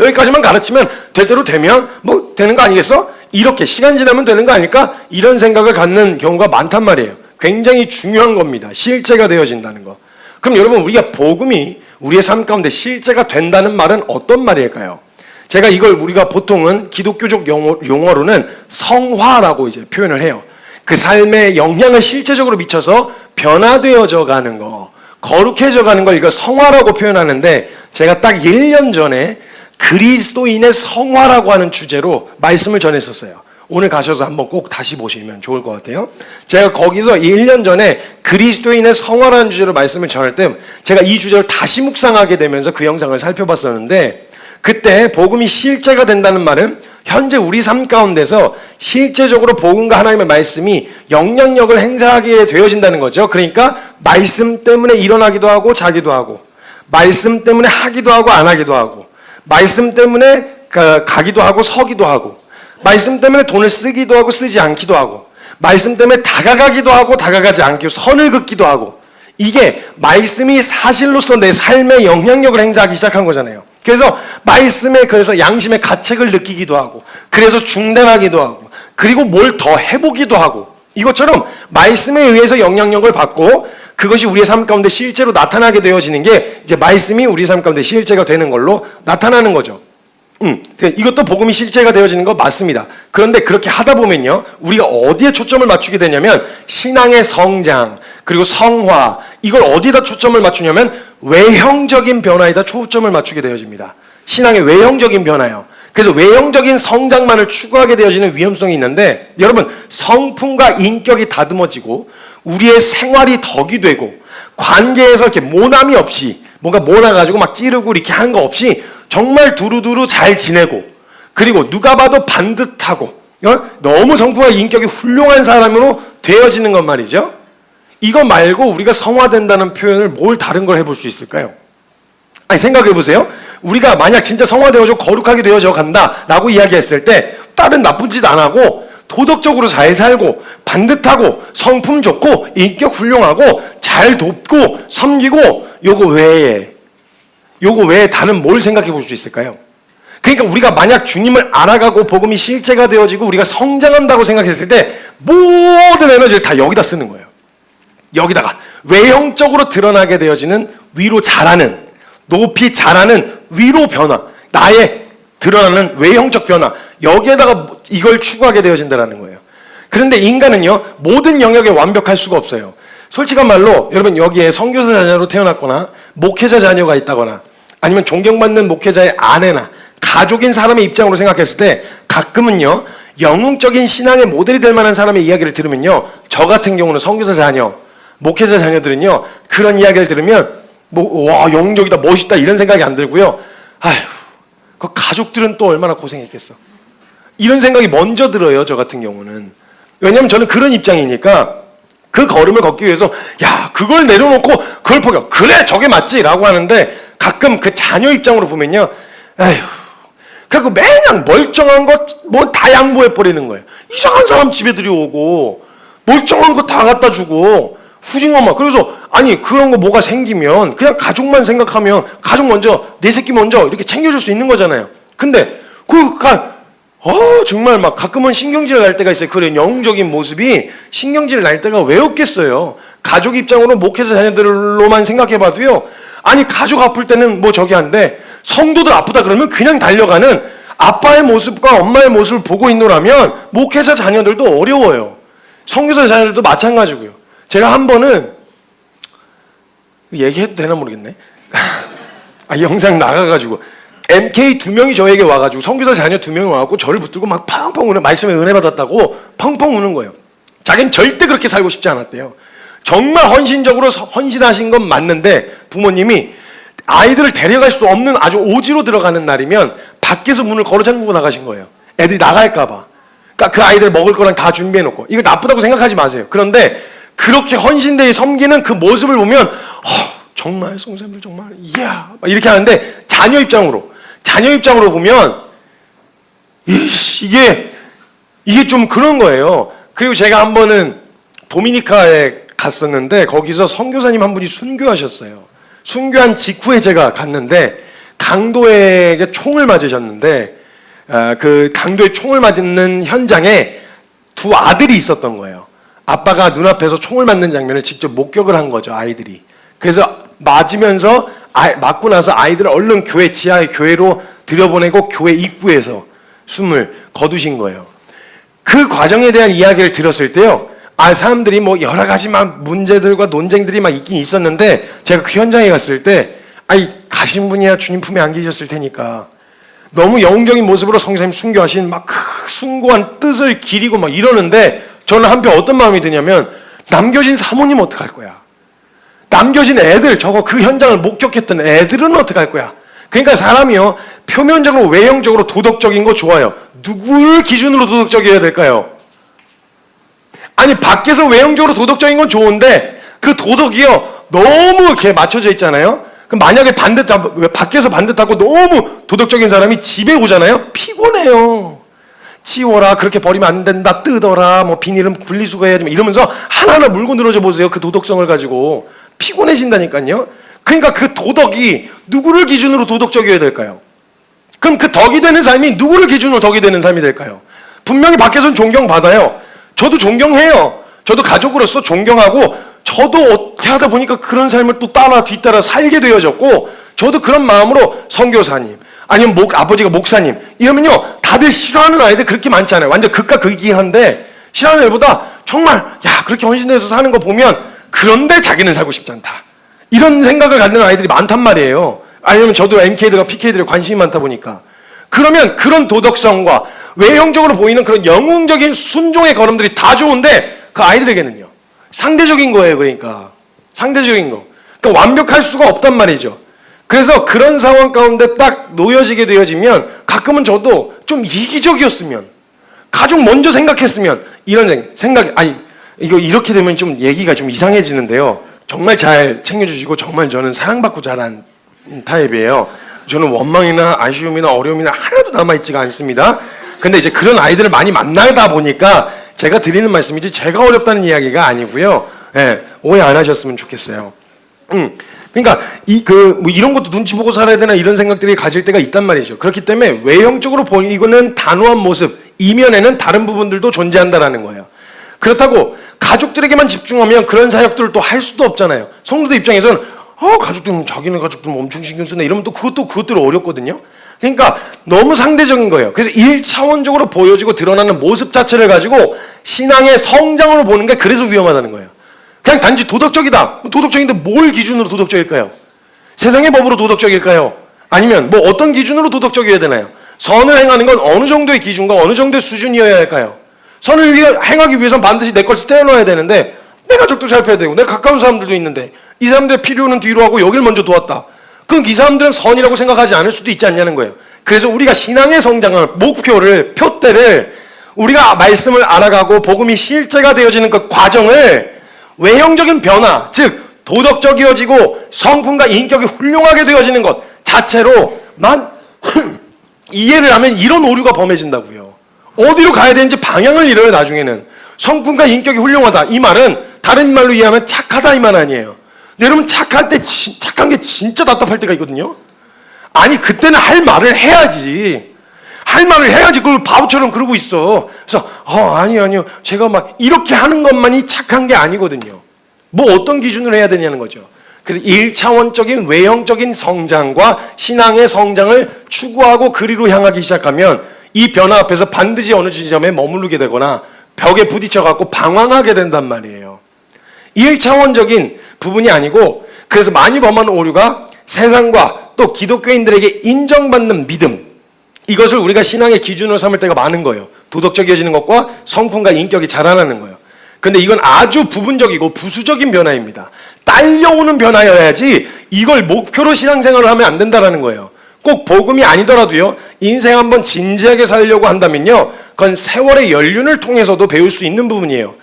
여기까지만 가르치면 될 대로 되면 뭐 되는 거 아니겠어? 이렇게 시간 지나면 되는 거 아닐까? 이런 생각을 갖는 경우가 많단 말이에요. 굉장히 중요한 겁니다. 실제가 되어진다는 거. 그럼 여러분, 우리가 복음이 우리의 삶 가운데 실제가 된다는 말은 어떤 말일까요? 제가 이걸 우리가 보통은 기독교적 용어로는 성화라고 이제 표현을 해요. 그 삶에 영향을 실제적으로 미쳐서 변화되어져 가는 거, 거룩해져 가는 걸 이거 성화라고 표현하는데, 제가 딱 1년 전에 그리스도인의 성화라고 하는 주제로 말씀을 전했었어요. 오늘 가셔서 한번 꼭 다시 보시면 좋을 것 같아요. 제가 거기서 1년 전에 그리스도인의 성화라는 주제로 말씀을 전할 때 제가 이 주제를 다시 묵상하게 되면서 그 영상을 살펴봤었는데, 그때 복음이 실제가 된다는 말은 현재 우리 삶 가운데서 실제적으로 복음과 하나님의 말씀이 영향력을 행사하게 되어진다는 거죠. 그러니까 말씀 때문에 일어나기도 하고 자기도 하고, 말씀 때문에 하기도 하고 안 하기도 하고, 말씀 때문에 가기도 하고 서기도 하고, 말씀 때문에 돈을 쓰기도 하고 쓰지 않기도 하고, 말씀 때문에 다가가기도 하고 다가가지 않기도, 선을 긋기도 하고, 이게 말씀이 사실로서 내 삶에 영향력을 행사하기 시작한 거잖아요. 그래서 말씀에, 그래서 양심의 가책을 느끼기도 하고, 그래서 중단하기도 하고, 그리고 뭘 더 해보기도 하고, 이것처럼 말씀에 의해서 영향력을 받고 그것이 우리의 삶 가운데 실제로 나타나게 되어지는 게 이제 말씀이 우리 삶 가운데 실제가 되는 걸로 나타나는 거죠. 이것도 복음이 실제가 되어지는 거 맞습니다. 그런데 그렇게 하다 보면요, 우리가 어디에 초점을 맞추게 되냐면 신앙의 성장, 그리고 성화, 이걸 어디다 초점을 맞추냐면 외형적인 변화에다 초점을 맞추게 되어집니다. 신앙의 외형적인 변화요. 그래서 외형적인 성장만을 추구하게 되어지는 위험성이 있는데, 여러분, 성품과 인격이 다듬어지고 우리의 생활이 덕이 되고 관계에서 이렇게 모남이 없이 뭔가 모나가지고 막 찌르고 이렇게 하는 거 없이 정말 두루두루 잘 지내고, 그리고 누가 봐도 반듯하고 너무 성품과 인격이 훌륭한 사람으로 되어지는 것 말이죠. 이거 말고 우리가 성화된다는 표현을 뭘 다른 걸 해볼 수 있을까요? 아니, 생각해 보세요. 우리가 만약 진짜 성화되어져 거룩하게 되어져 간다라고 이야기했을 때 다른 나쁜 짓 안 하고 도덕적으로 잘 살고 반듯하고 성품 좋고 인격 훌륭하고 잘 돕고 섬기고, 요거 외에 다른 뭘 생각해 볼 수 있을까요? 그러니까 우리가 만약 주님을 알아가고 복음이 실제가 되어지고 우리가 성장한다고 생각했을 때 모든 에너지를 다 여기다 쓰는 거예요. 여기다가 외형적으로 드러나게 되어지는 위로 자라는, 높이 자라는 위로 변화, 나의 드러나는 외형적 변화, 여기에다가 이걸 추구하게 되어진다는 거예요. 그런데 인간은요, 모든 영역에 완벽할 수가 없어요. 솔직한 말로 여러분, 여기에 선교사 자녀로 태어났거나 목회자 자녀가 있다거나 아니면 존경받는 목회자의 아내나 가족인 사람의 입장으로 생각했을 때 가끔은요, 영웅적인 신앙의 모델이 될 만한 사람의 이야기를 들으면요, 저 같은 경우는 선교사 자녀, 목회자 자녀들은요, 그런 이야기를 들으면 와, 영웅적이다, 멋있다, 이런 생각이 안 들고요, 아휴, 그 가족들은 또 얼마나 고생했겠어, 이런 생각이 먼저 들어요. 저 같은 경우는. 왜냐면 저는 그런 입장이니까 그 걸음을 걷기 위해서 야, 그걸 내려놓고 그걸 포기하고 그래, 저게 맞지 라고 하는데, 가끔 그 자녀 입장으로 보면요, 에휴, 그리고 매냥 멀쩡한 것 뭐 다 양보해버리는 거예요. 이상한 사람 집에 들여오고 멀쩡한 거 다 갖다 주고 후징어만. 그래서 아니, 그런 거 뭐가 생기면 그냥 가족만 생각하면 가족 먼저, 내 새끼 먼저 이렇게 챙겨줄 수 있는 거잖아요. 근데 정말 막 가끔은 신경질 날 때가 있어요. 그런 영웅적인 모습이 신경질 날 때가 왜 없겠어요. 가족 입장으로 목회자 자녀들로만 생각해봐도요, 아니, 가족 아플 때는 뭐 저기 한데 성도들 아프다 그러면 그냥 달려가는 아빠의 모습과 엄마의 모습을 보고 있노라면 목회자 자녀들도 어려워요. 선교사 자녀들도 마찬가지고요. 제가 한 번은 얘기해도 되나 모르겠네. 영상 나가가지고 MK 2명이 저에게 와가지고, 선교사 자녀 2명이 와갖고 저를 붙들고 막 펑펑 우는, 말씀에 은혜 받았다고 펑펑 우는 거예요. 자기는 절대 그렇게 살고 싶지 않았대요. 정말 헌신적으로 헌신하신 건 맞는데 부모님이 아이들을 데려갈 수 없는 아주 오지로 들어가는 날이면 밖에서 문을 걸어 잠그고 나가신 거예요. 애들이 나갈까봐. 그러니까 그 아이들 먹을 거랑 다 준비해놓고. 이거 나쁘다고 생각하지 마세요. 그런데 그렇게 헌신되게 섬기는 그 모습을 보면 정말 성사님들 정말 이야 이렇게 하는데, 자녀 입장으로 보면 이게 좀 그런 거예요. 그리고 제가 한 번은 도미니카에 갔었는데 거기서 선교사님 한 분이 순교하셨어요. 순교한 직후에 제가 갔는데 강도에게 총을 맞으셨는데, 그 강도에 총을 맞는 현장에 두 아들이 있었던 거예요. 아빠가 눈앞에서 총을 맞는 장면을 직접 목격을 한 거죠, 아이들이. 그래서 맞으면서 맞고 나서 아이들을 얼른 교회 지하의 교회로 들여보내고 교회 입구에서 숨을 거두신 거예요. 그 과정에 대한 이야기를 들었을 때요, 사람들이 뭐 여러 가지 막 문제들과 논쟁들이 막 있긴 있었는데, 제가 그 현장에 갔을 때 가신 분이야 주님 품에 안기셨을 테니까 너무 영웅적인 모습으로 성사님 순교하신 막 숭고한 뜻을 기리고 막 이러는데, 저는 한편 어떤 마음이 드냐면, 남겨진 사모님 어떡할 거야? 남겨진 애들, 그 현장을 목격했던 애들은 어떡할 거야? 그러니까 사람이요, 표면적으로 외형적으로 도덕적인 거 좋아요. 누구를 기준으로 도덕적이어야 될까요? 아니, 밖에서 외형적으로 도덕적인 건 좋은데 그 도덕이요, 너무 이렇게 맞춰져 있잖아요. 그럼 만약에 밖에서 반듯하고 너무 도덕적인 사람이 집에 오잖아요? 피곤해요. 치워라, 그렇게 버리면 안 된다, 뜯어라, 뭐 비닐은 분리수거해야지 이러면서 하나하나 물고 늘어져 보세요. 그 도덕성을 가지고 피곤해진다니까요. 그러니까 그 도덕이 누구를 기준으로 도덕적이어야 될까요? 그럼 그 덕이 되는 삶이 누구를 기준으로 덕이 되는 삶이 될까요? 분명히 밖에서는 존경받아요. 저도 존경해요. 저도 가족으로서 존경하고 저도 어떻게 하다 보니까 그런 삶을 또 뒤따라 살게 되어졌고 저도 그런 마음으로 선교사님 아니면 아버지가 목사님 이러면요 다들 싫어하는 아이들 그렇게 많지 않아요. 완전 극과 극이긴 한데 싫어하는 애보다 정말 야 그렇게 헌신돼서 사는 거 보면 그런데 자기는 살고 싶지 않다. 이런 생각을 갖는 아이들이 많단 말이에요. 아니면 저도 MK들과 PK들에 관심이 많다 보니까 그러면 그런 도덕성과 외형적으로 보이는 그런 영웅적인 순종의 걸음들이 다 좋은데 그 아이들에게는요 상대적인 거예요. 그러니까 상대적인 거. 그러니까 완벽할 수가 없단 말이죠. 그래서 그런 상황 가운데 딱 놓여지게 되어지면 가끔은 저도 좀 이기적이었으면 가족 먼저 생각했으면 이런 생각이 아니 이거 이렇게 되면 좀 얘기가 좀 이상해지는데요. 정말 잘 챙겨주시고 정말 저는 사랑받고 자란 타입이에요. 저는 원망이나 아쉬움이나 어려움이나 하나도 남아있지가 않습니다. 근데 이제 그런 아이들을 많이 만나다 보니까 제가 드리는 말씀이지 제가 어렵다는 이야기가 아니고요. 예, 오해 안 하셨으면 좋겠어요. 그러니까 뭐 이런 것도 눈치 보고 살아야 되나 이런 생각들이 가질 때가 있단 말이죠. 그렇기 때문에 외형적으로 보이고는 단호한 모습, 이면에는 다른 부분들도 존재한다라는 거예요. 그렇다고 가족들에게만 집중하면 그런 사역들을 또 할 수도 없잖아요. 성도들 입장에서는 가족들은 자기네 가족들은 엄청 신경 쓰네 이러면 또 그것도 어렵거든요. 그러니까 너무 상대적인 거예요. 그래서 1차원적으로 보여지고 드러나는 모습 자체를 가지고 신앙의 성장으로 보는 게 그래서 위험하다는 거예요. 그냥 단지 도덕적이다. 도덕적인데 뭘 기준으로 도덕적일까요? 세상의 법으로 도덕적일까요? 아니면 뭐 어떤 기준으로 도덕적이어야 되나요? 선을 행하는 건 어느 정도의 기준과 어느 정도의 수준이어야 할까요? 선을 행하기 위해서는 반드시 내 것을 떼어놓아야 되는데 내 가족도 살펴야 되고 내 가까운 사람들도 있는데 이 사람들의 필요는 뒤로 하고 여길 먼저 도왔다. 그럼 이 사람들은 선이라고 생각하지 않을 수도 있지 않냐는 거예요. 그래서 우리가 신앙의 성장을 목표를 표대를 우리가 말씀을 알아가고 복음이 실제가 되어지는 그 과정을 외형적인 변화, 즉 도덕적이어지고 성품과 인격이 훌륭하게 되어지는 것 자체로만 이해를 하면 이런 오류가 범해진다고요. 어디로 가야 되는지 방향을 잃어요. 나중에는 성품과 인격이 훌륭하다 이 말은 다른 말로 이해하면 착하다 이 말 아니에요. 근데 여러분 착한 게 진짜 답답할 때가 있거든요. 아니 그때는 할 말을 해야지. 할 말을 해야지. 그걸 바보처럼 그러고 있어. 그래서 아니요 제가 막 이렇게 하는 것만이 착한 게 아니거든요. 뭐 어떤 기준으로 해야 되냐는 거죠. 그래서 1차원적인 외형적인 성장과 신앙의 성장을 추구하고 그리로 향하기 시작하면 이 변화 앞에서 반드시 어느 지점에 머무르게 되거나 벽에 부딪혀 갖고 방황하게 된단 말이에요. 1차원적인 부분이 아니고 그래서 많이 범하는 오류가 세상과 또 기독교인들에게 인정받는 믿음 이것을 우리가 신앙의 기준으로 삼을 때가 많은 거예요. 도덕적이어지는 것과 성품과 인격이 자라나는 거예요. 근데 이건 아주 부분적이고 부수적인 변화입니다. 딸려오는 변화여야지 이걸 목표로 신앙생활을 하면 안 된다는 거예요. 꼭 복음이 아니더라도요. 인생 한번 진지하게 살려고 한다면요. 그건 세월의 연륜을 통해서도 배울 수 있는 부분이에요.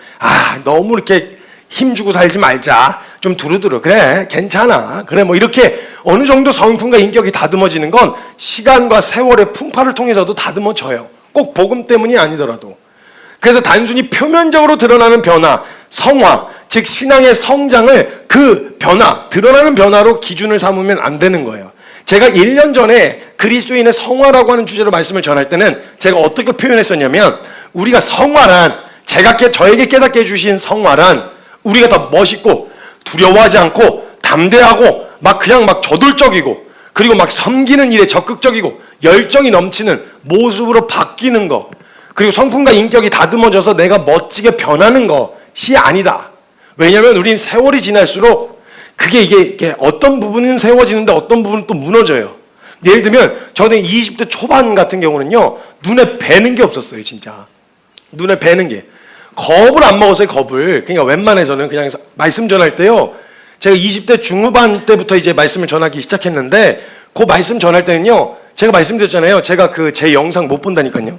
너무 이렇게 힘주고 살지 말자. 좀 두루두루 그래 괜찮아. 그래 뭐 이렇게 어느 정도 성품과 인격이 다듬어지는 건 시간과 세월의 풍파를 통해서도 다듬어져요. 꼭 복음 때문이 아니더라도. 그래서 단순히 표면적으로 드러나는 변화, 성화, 즉 신앙의 성장을 그 변화, 드러나는 변화로 기준을 삼으면 안 되는 거예요. 제가 1년 전에 그리스도인의 성화라고 하는 주제로 말씀을 전할 때는 제가 어떻게 표현했었냐면 우리가 성화란 저에게 깨닫게 해주신 성화란 우리가 더 멋있고 두려워하지 않고 담대하고 그냥 저돌적이고 그리고 섬기는 일에 적극적이고 열정이 넘치는 모습으로 바뀌는 거 그리고 성품과 인격이 다듬어져서 내가 멋지게 변하는 것이 아니다. 왜냐하면 우린 세월이 지날수록 이게 어떤 부분은 세워지는데 어떤 부분은 또 무너져요. 예를 들면 저는 20대 초반 같은 경우는요 눈에 뵈는 게 없었어요. 진짜 눈에 뵈는 게 겁을 안 먹었어요. 겁을. 그러니까 웬만해서는 그냥 말씀 전할 때요 제가 20대 중후반 때부터 이제 말씀을 전하기 시작했는데 그 말씀 전할 때는요 제가 말씀드렸잖아요. 제가 제 영상 못 본다니까요.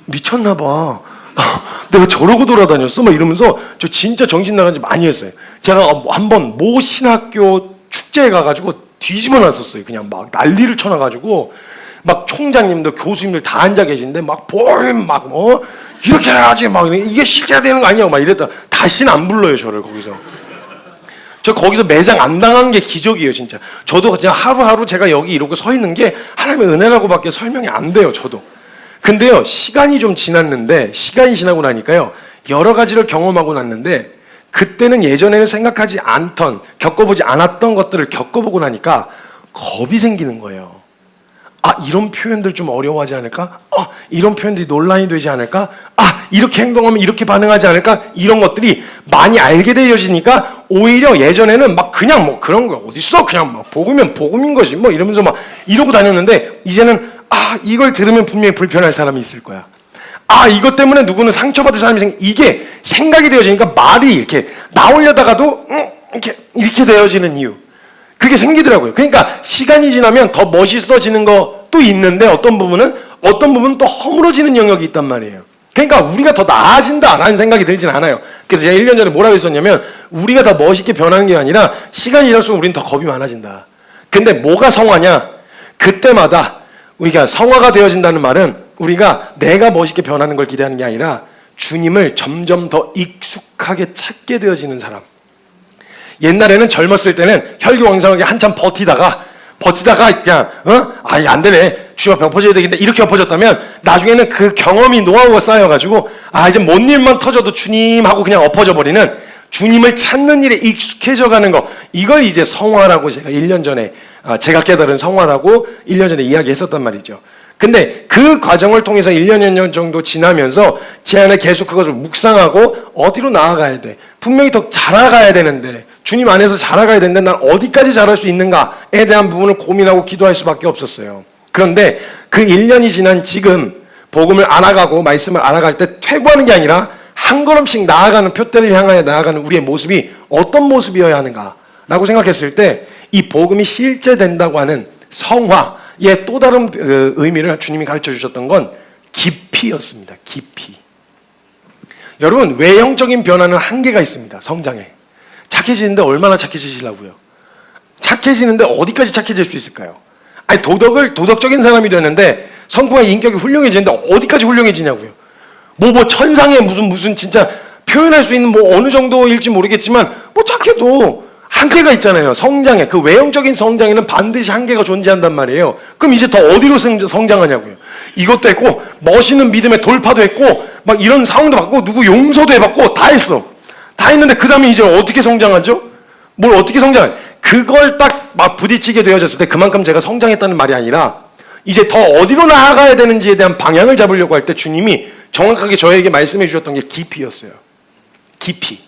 미쳤나 봐. 내가 저러고 돌아다녔어? 이러면서 저 진짜 정신 나간 지 많이 했어요. 제가 한번 모 신학교 축제에 가가지고 뒤집어 놨었어요. 그냥 막 난리를 쳐놔가지고 막 총장님들 교수님들 다 앉아 계신데 막 보임 막 이렇게 해야지 막 이게 실제가 되는 거 아니냐고 막 이랬다. 다시는 안 불러요 저를 거기서. 저 거기서 매장 안 당한 게 기적이에요 진짜. 저도 그냥 하루하루 제가 여기 이러고 서 있는 게 하나님의 은혜라고밖에 설명이 안 돼요 저도. 근데요 시간이 좀 지났는데 시간이 지나고 나니까요 여러 가지를 경험하고 났는데 그때는 예전에는 생각하지 않던 겪어보지 않았던 것들을 겪어보고 나니까 겁이 생기는 거예요. 아 이런 표현들 좀 어려워하지 않을까? 이런 표현들이 논란이 되지 않을까? 이렇게 행동하면 이렇게 반응하지 않을까? 이런 것들이 많이 알게 되어지니까 오히려 예전에는 막 그냥 뭐 그런 거 어딨어? 그냥 막 복음이면 복음인 거지 뭐 이러면서 막 이러고 다녔는데 이제는 이걸 들으면 분명히 불편할 사람이 있을 거야. 이것 때문에 누구는 상처받을 사람이 이게 생각이 되어지니까 말이 이렇게 나오려다가도 이렇게 되어지는 이유. 그게 생기더라고요. 그러니까 시간이 지나면 더 멋있어지는 것도 있는데 어떤 부분은 또 허물어지는 영역이 있단 말이에요. 그러니까 우리가 더 나아진다라는 생각이 들진 않아요. 그래서 제가 1년 전에 뭐라고 했었냐면 우리가 더 멋있게 변하는 게 아니라 시간이 지날수록 우리는 더 겁이 많아진다. 근데 뭐가 성화냐? 그때마다 우리가 성화가 되어진다는 말은 우리가 내가 멋있게 변하는 걸 기대하는 게 아니라 주님을 점점 더 익숙하게 찾게 되어지는 사람. 옛날에는 젊었을 때는 혈기왕성하게 한참 버티다가 그냥 안 되네 주님 앞에 엎어져야 되겠네 이렇게 엎어졌다면 나중에는 그 경험이 노하우가 쌓여가지고 이제 뭔 일만 터져도 주님하고 그냥 엎어져 버리는 주님을 찾는 일에 익숙해져가는 거 이걸 이제 성화라고 제가 1년 전에 제가 깨달은 성화라고 1년 전에 이야기했었단 말이죠. 근데 그 과정을 통해서 1년 정도 지나면서 제 안에 계속 그것을 묵상하고 어디로 나아가야 돼? 분명히 더 자라가야 되는데 주님 안에서 자라가야 되는데 난 어디까지 자랄 수 있는가에 대한 부분을 고민하고 기도할 수밖에 없었어요. 그런데 그 1년이 지난 지금 복음을 알아가고 말씀을 알아갈 때 퇴보하는 게 아니라 한 걸음씩 나아가는 표대를 향하여 나아가는 우리의 모습이 어떤 모습이어야 하는가라고 생각했을 때 이 복음이 실제된다고 하는 성화의 또 다른 의미를 주님이 가르쳐 주셨던 건 깊이였습니다. 깊이. 여러분 외형적인 변화는 한계가 있습니다. 성장에. 착해지는데 얼마나 착해지시려고요? 착해지는데 어디까지 착해질 수 있을까요? 도덕적인 사람이 되는데 성품과 인격이 훌륭해지는데 어디까지 훌륭해지냐고요? 뭐 천상에 무슨 진짜 표현할 수 있는 뭐 어느 정도일지 모르겠지만 뭐 착해도 한계가 있잖아요. 성장에. 그 외형적인 성장에는 반드시 한계가 존재한단 말이에요. 그럼 이제 더 어디로 성장하냐고요? 이것도 했고 멋있는 믿음의 돌파도 했고 막 이런 상황도 받고 누구 용서도 해봤고 다 했어. 다 했는데 그 다음에 이제 어떻게 성장하죠? 뭘 어떻게 성장해? 그걸 딱 막 부딪히게 되어졌을 때 그만큼 제가 성장했다는 말이 아니라 이제 더 어디로 나아가야 되는지에 대한 방향을 잡으려고 할 때 주님이 정확하게 저에게 말씀해 주셨던 게 깊이였어요. 깊이.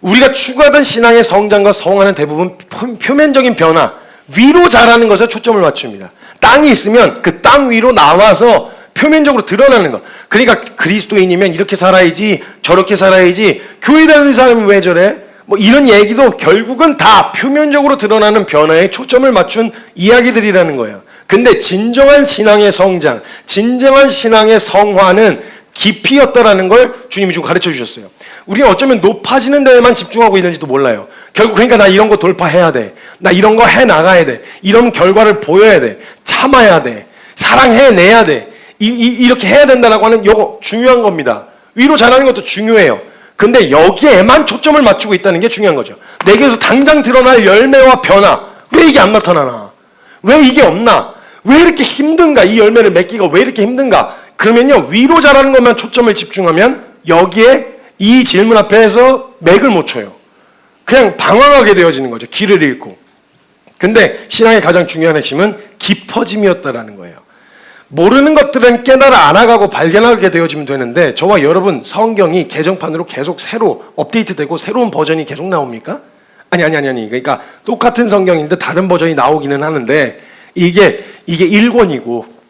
우리가 추구하던 신앙의 성장과 성화는 대부분 표면적인 변화, 위로 자라는 것에 초점을 맞춥니다. 땅이 있으면 그 땅 위로 나와서 표면적으로 드러나는 것. 그러니까 그리스도인이면 이렇게 살아야지, 저렇게 살아야지, 교회 다니는 사람은 왜 저래? 뭐 이런 얘기도 결국은 다 표면적으로 드러나는 변화에 초점을 맞춘 이야기들이라는 거예요. 근데 진정한 신앙의 성장, 진정한 신앙의 성화는 깊이였다라는 걸 주님이 좀 가르쳐 주셨어요. 우리는 어쩌면 높아지는 데에만 집중하고 있는지도 몰라요. 결국 그러니까 나 이런 거 돌파해야 돼. 나 이런 거 해나가야 돼. 이런 결과를 보여야 돼. 참아야 돼. 사랑해내야 돼. 이렇게 해야 된다라고 하는 요거 중요한 겁니다. 위로 자라는 것도 중요해요. 근데 여기에만 초점을 맞추고 있다는 게 중요한 거죠. 내게서 당장 드러날 열매와 변화. 왜 이게 안 나타나나? 왜 이게 없나? 왜 이렇게 힘든가? 이 열매를 맺기가 왜 이렇게 힘든가? 그러면요, 위로 자라는 것만 초점을 집중하면 여기에 이 질문 앞에서 맥을 못 쳐요. 그냥 방황하게 되어지는 거죠. 길을 잃고. 근데 신앙의 가장 중요한 핵심은 깊어짐이었다라는 거예요. 모르는 것들은 깨달아 알아가고 발견하게 되어지면 되는데 저와 여러분 성경이 개정판으로 계속 새로 업데이트되고 새로운 버전이 계속 나옵니까? 아니. 그러니까 똑같은 성경인데 다른 버전이 나오기는 하는데 이게 1권이고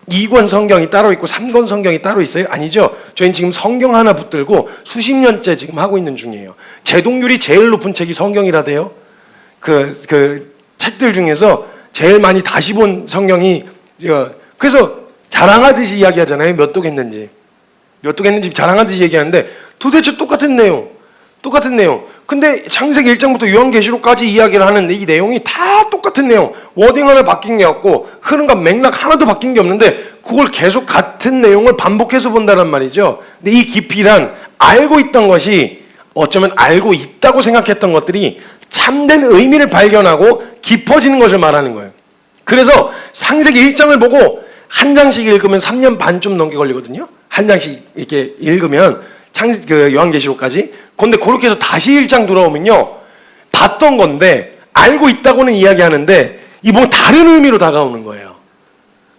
2권 성경이 따로 있고 3권 성경이 따로 있어요? 아니죠. 저희는 지금 성경 하나 붙들고 수십 년째 지금 하고 있는 중이에요. 제독률이 제일 높은 책이 성경이라대요. 그 책들 중에서 제일 많이 다시 본 성경이 그래서 자랑하듯이 이야기하잖아요. 몇 독 했는지 자랑하듯이 얘기하는데 도대체 똑같은 내용. 똑같은 내용. 근데 창세기 1장부터 요한계시록까지 이야기를 하는 이 내용이 다 똑같은 내용. 워딩 하나 바뀐 게 없고 흐름과 맥락 하나도 바뀐 게 없는데 그걸 계속 같은 내용을 반복해서 본다는 말이죠. 근데 이 깊이란 알고 있던 것이 어쩌면 알고 있다고 생각했던 것들이 참된 의미를 발견하고 깊어지는 것을 말하는 거예요. 그래서 창세기 1장을 보고 한 장씩 읽으면 3년 반 좀 넘게 걸리거든요. 한 장씩 이렇게 읽으면 요한계시록까지. 근데 그렇게 해서 다시 1장 돌아오면요, 봤던 건데 알고 있다고는 이야기하는데 이 뭐 다른 의미로 다가오는 거예요.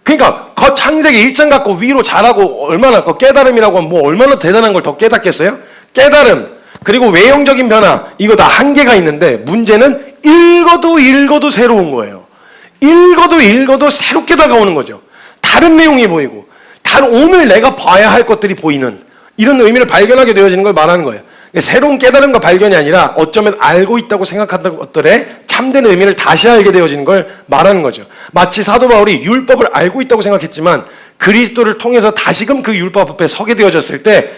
그러니까 그 창세기 1장 갖고 위로 잘하고 얼마나 그 깨달음이라고 하면 뭐 얼마나 대단한 걸 더 깨닫겠어요? 깨달음 그리고 외형적인 변화 이거 다 한계가 있는데 문제는 읽어도 새로운 거예요. 읽어도 새롭게 다가오는 거죠. 다른 내용이 보이고 오늘 내가 봐야 할 것들이 보이는 이런 의미를 발견하게 되어지는 걸 말하는 거예요. 새로운 깨달음과 발견이 아니라 어쩌면 알고 있다고 생각하던 것들의 참된 의미를 다시 알게 되어지는 걸 말하는 거죠. 마치 사도 바울이 율법을 알고 있다고 생각했지만 그리스도를 통해서 다시금 그 율법 앞에 서게 되어졌을 때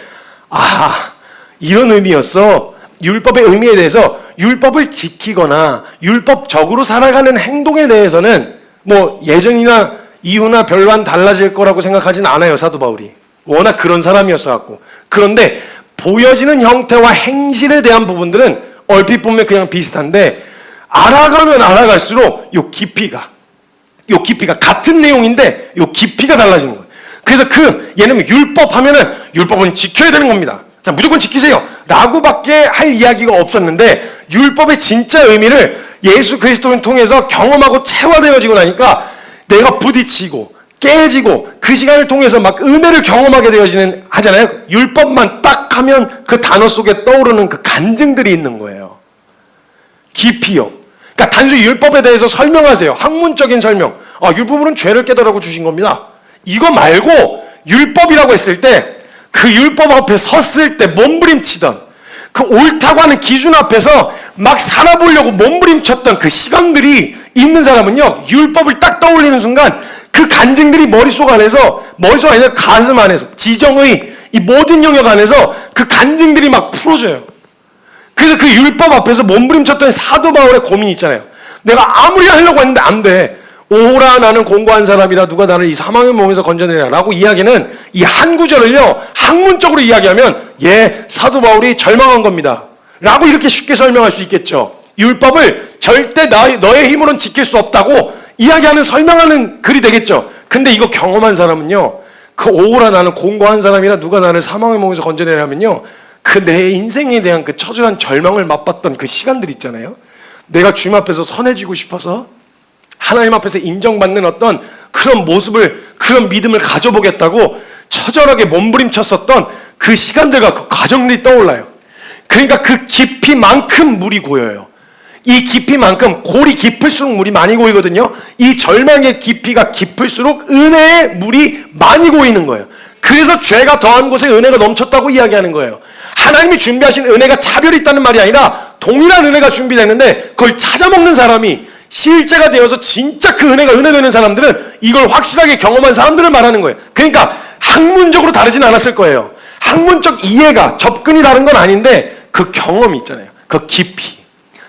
이런 의미였어. 율법의 의미에 대해서 율법을 지키거나 율법적으로 살아가는 행동에 대해서는 뭐 예전이나 이후나 별로 안 달라질 거라고 생각하진 않아요. 사도 바울이 워낙 그런 사람이었어 갖고. 그런데 보여지는 형태와 행실에 대한 부분들은 얼핏 보면 그냥 비슷한데 알아가면 알아갈수록 요 깊이가 같은 내용인데 요 깊이가 달라지는 거예요. 그래서 얘는 율법 하면은 율법은 지켜야 되는 겁니다. 그냥 무조건 지키세요 라고밖에 할 이야기가 없었는데 율법의 진짜 의미를 예수 그리스도를 통해서 경험하고 체화되어지고 나니까 내가 부딪히고 깨지고 그 시간을 통해서 막 은혜를 경험하게 되어지는 하잖아요. 율법만 딱 하면 그 단어 속에 떠오르는 그 간증들이 있는 거예요. 깊이요. 그러니까 단순히 율법에 대해서 설명하세요. 학문적인 설명. 율법은 죄를 깨달으라고 주신 겁니다. 이거 말고 율법이라고 했을 때 그 율법 앞에 섰을 때 몸부림치던 그 옳다고 하는 기준 앞에서 막 살아보려고 몸부림쳤던 그 시간들이 있는 사람은요, 율법을 딱 떠올리는 순간 그 간증들이 머릿속 아니라 가슴 안에서 지정의 이 모든 영역 안에서 그 간증들이 막 풀어져요. 그래서 그 율법 앞에서 몸부림쳤던 사도 바울의 고민이 있잖아요. 내가 아무리 하려고 했는데 안 돼. 오라 나는 공고한 사람이라 누가 나를 이 사망의 몸에서 건져내라 라고 이야기는 이 한 구절을요 학문적으로 이야기하면 사도 바울이 절망한 겁니다 라고 이렇게 쉽게 설명할 수 있겠죠. 율법을 절대 너의 힘으로는 지킬 수 없다고 이야기하는 설명하는 글이 되겠죠. 근데 이거 경험한 사람은요, 그 오라 나는 공고한 사람이라 누가 나를 사망의 몸에서 건져내라면요, 그 내 인생에 대한 그 처절한 절망을 맛봤던 그 시간들 있잖아요. 내가 주님 앞에서 선해지고 싶어서 하나님 앞에서 인정받는 어떤 그런 모습을, 그런 믿음을 가져보겠다고 처절하게 몸부림쳤었던 그 시간들과 그 과정들이 떠올라요. 그러니까 그 깊이만큼 물이 고여요. 이 깊이만큼, 골이 깊을수록 물이 많이 고이거든요. 이 절망의 깊이가 깊을수록 은혜의 물이 많이 고이는 거예요. 그래서 죄가 더한 곳에 은혜가 넘쳤다고 이야기하는 거예요. 하나님이 준비하신 은혜가 차별이 있다는 말이 아니라 동일한 은혜가 준비되는데 그걸 찾아먹는 사람이 실제가 되어서 진짜 그 은혜가 은혜되는 사람들은 이걸 확실하게 경험한 사람들을 말하는 거예요. 그러니까 학문적으로 다르진 않았을 거예요. 학문적 이해가, 접근이 다른 건 아닌데 그 경험이 있잖아요. 그 깊이,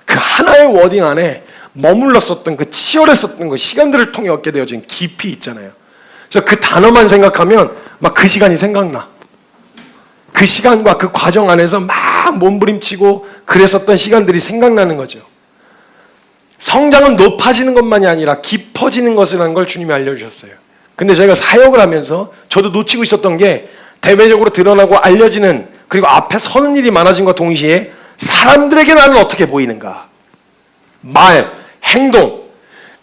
그 하나의 워딩 안에 머물렀었던 그 치열했었던 그 시간들을 통해 얻게 되어진 깊이 있잖아요. 그래서 그 단어만 생각하면 막 그 시간이 생각나. 그 시간과 그 과정 안에서 막 몸부림치고 그랬었던 시간들이 생각나는 거죠. 성장은 높아지는 것만이 아니라 깊어지는 것이라는 걸 주님이 알려주셨어요. 근데 제가 사역을 하면서 저도 놓치고 있었던 게 대외적으로 드러나고 알려지는, 그리고 앞에 서는 일이 많아진과 동시에 사람들에게 나는 어떻게 보이는가, 말, 행동,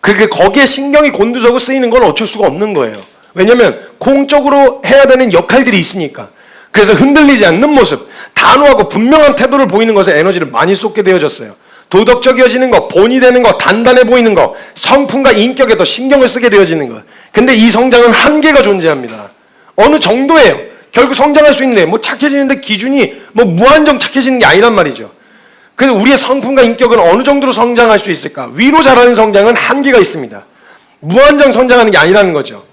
그렇게 거기에 신경이 곤두서고 쓰이는 건 어쩔 수가 없는 거예요. 왜냐하면 공적으로 해야 되는 역할들이 있으니까. 그래서 흔들리지 않는 모습, 단호하고 분명한 태도를 보이는 것에 에너지를 많이 쏟게 되어졌어요. 도덕적이어지는 것, 본이 되는 것, 단단해 보이는 것, 성품과 인격에 더 신경을 쓰게 되어지는 것. 근데 이 성장은 한계가 존재합니다. 어느 정도예요. 결국 성장할 수 있는데, 착해지는데 기준이 무한정 착해지는 게 아니란 말이죠. 그래서 우리의 성품과 인격은 어느 정도로 성장할 수 있을까? 위로 자라는 성장은 한계가 있습니다. 무한정 성장하는 게 아니라는 거죠.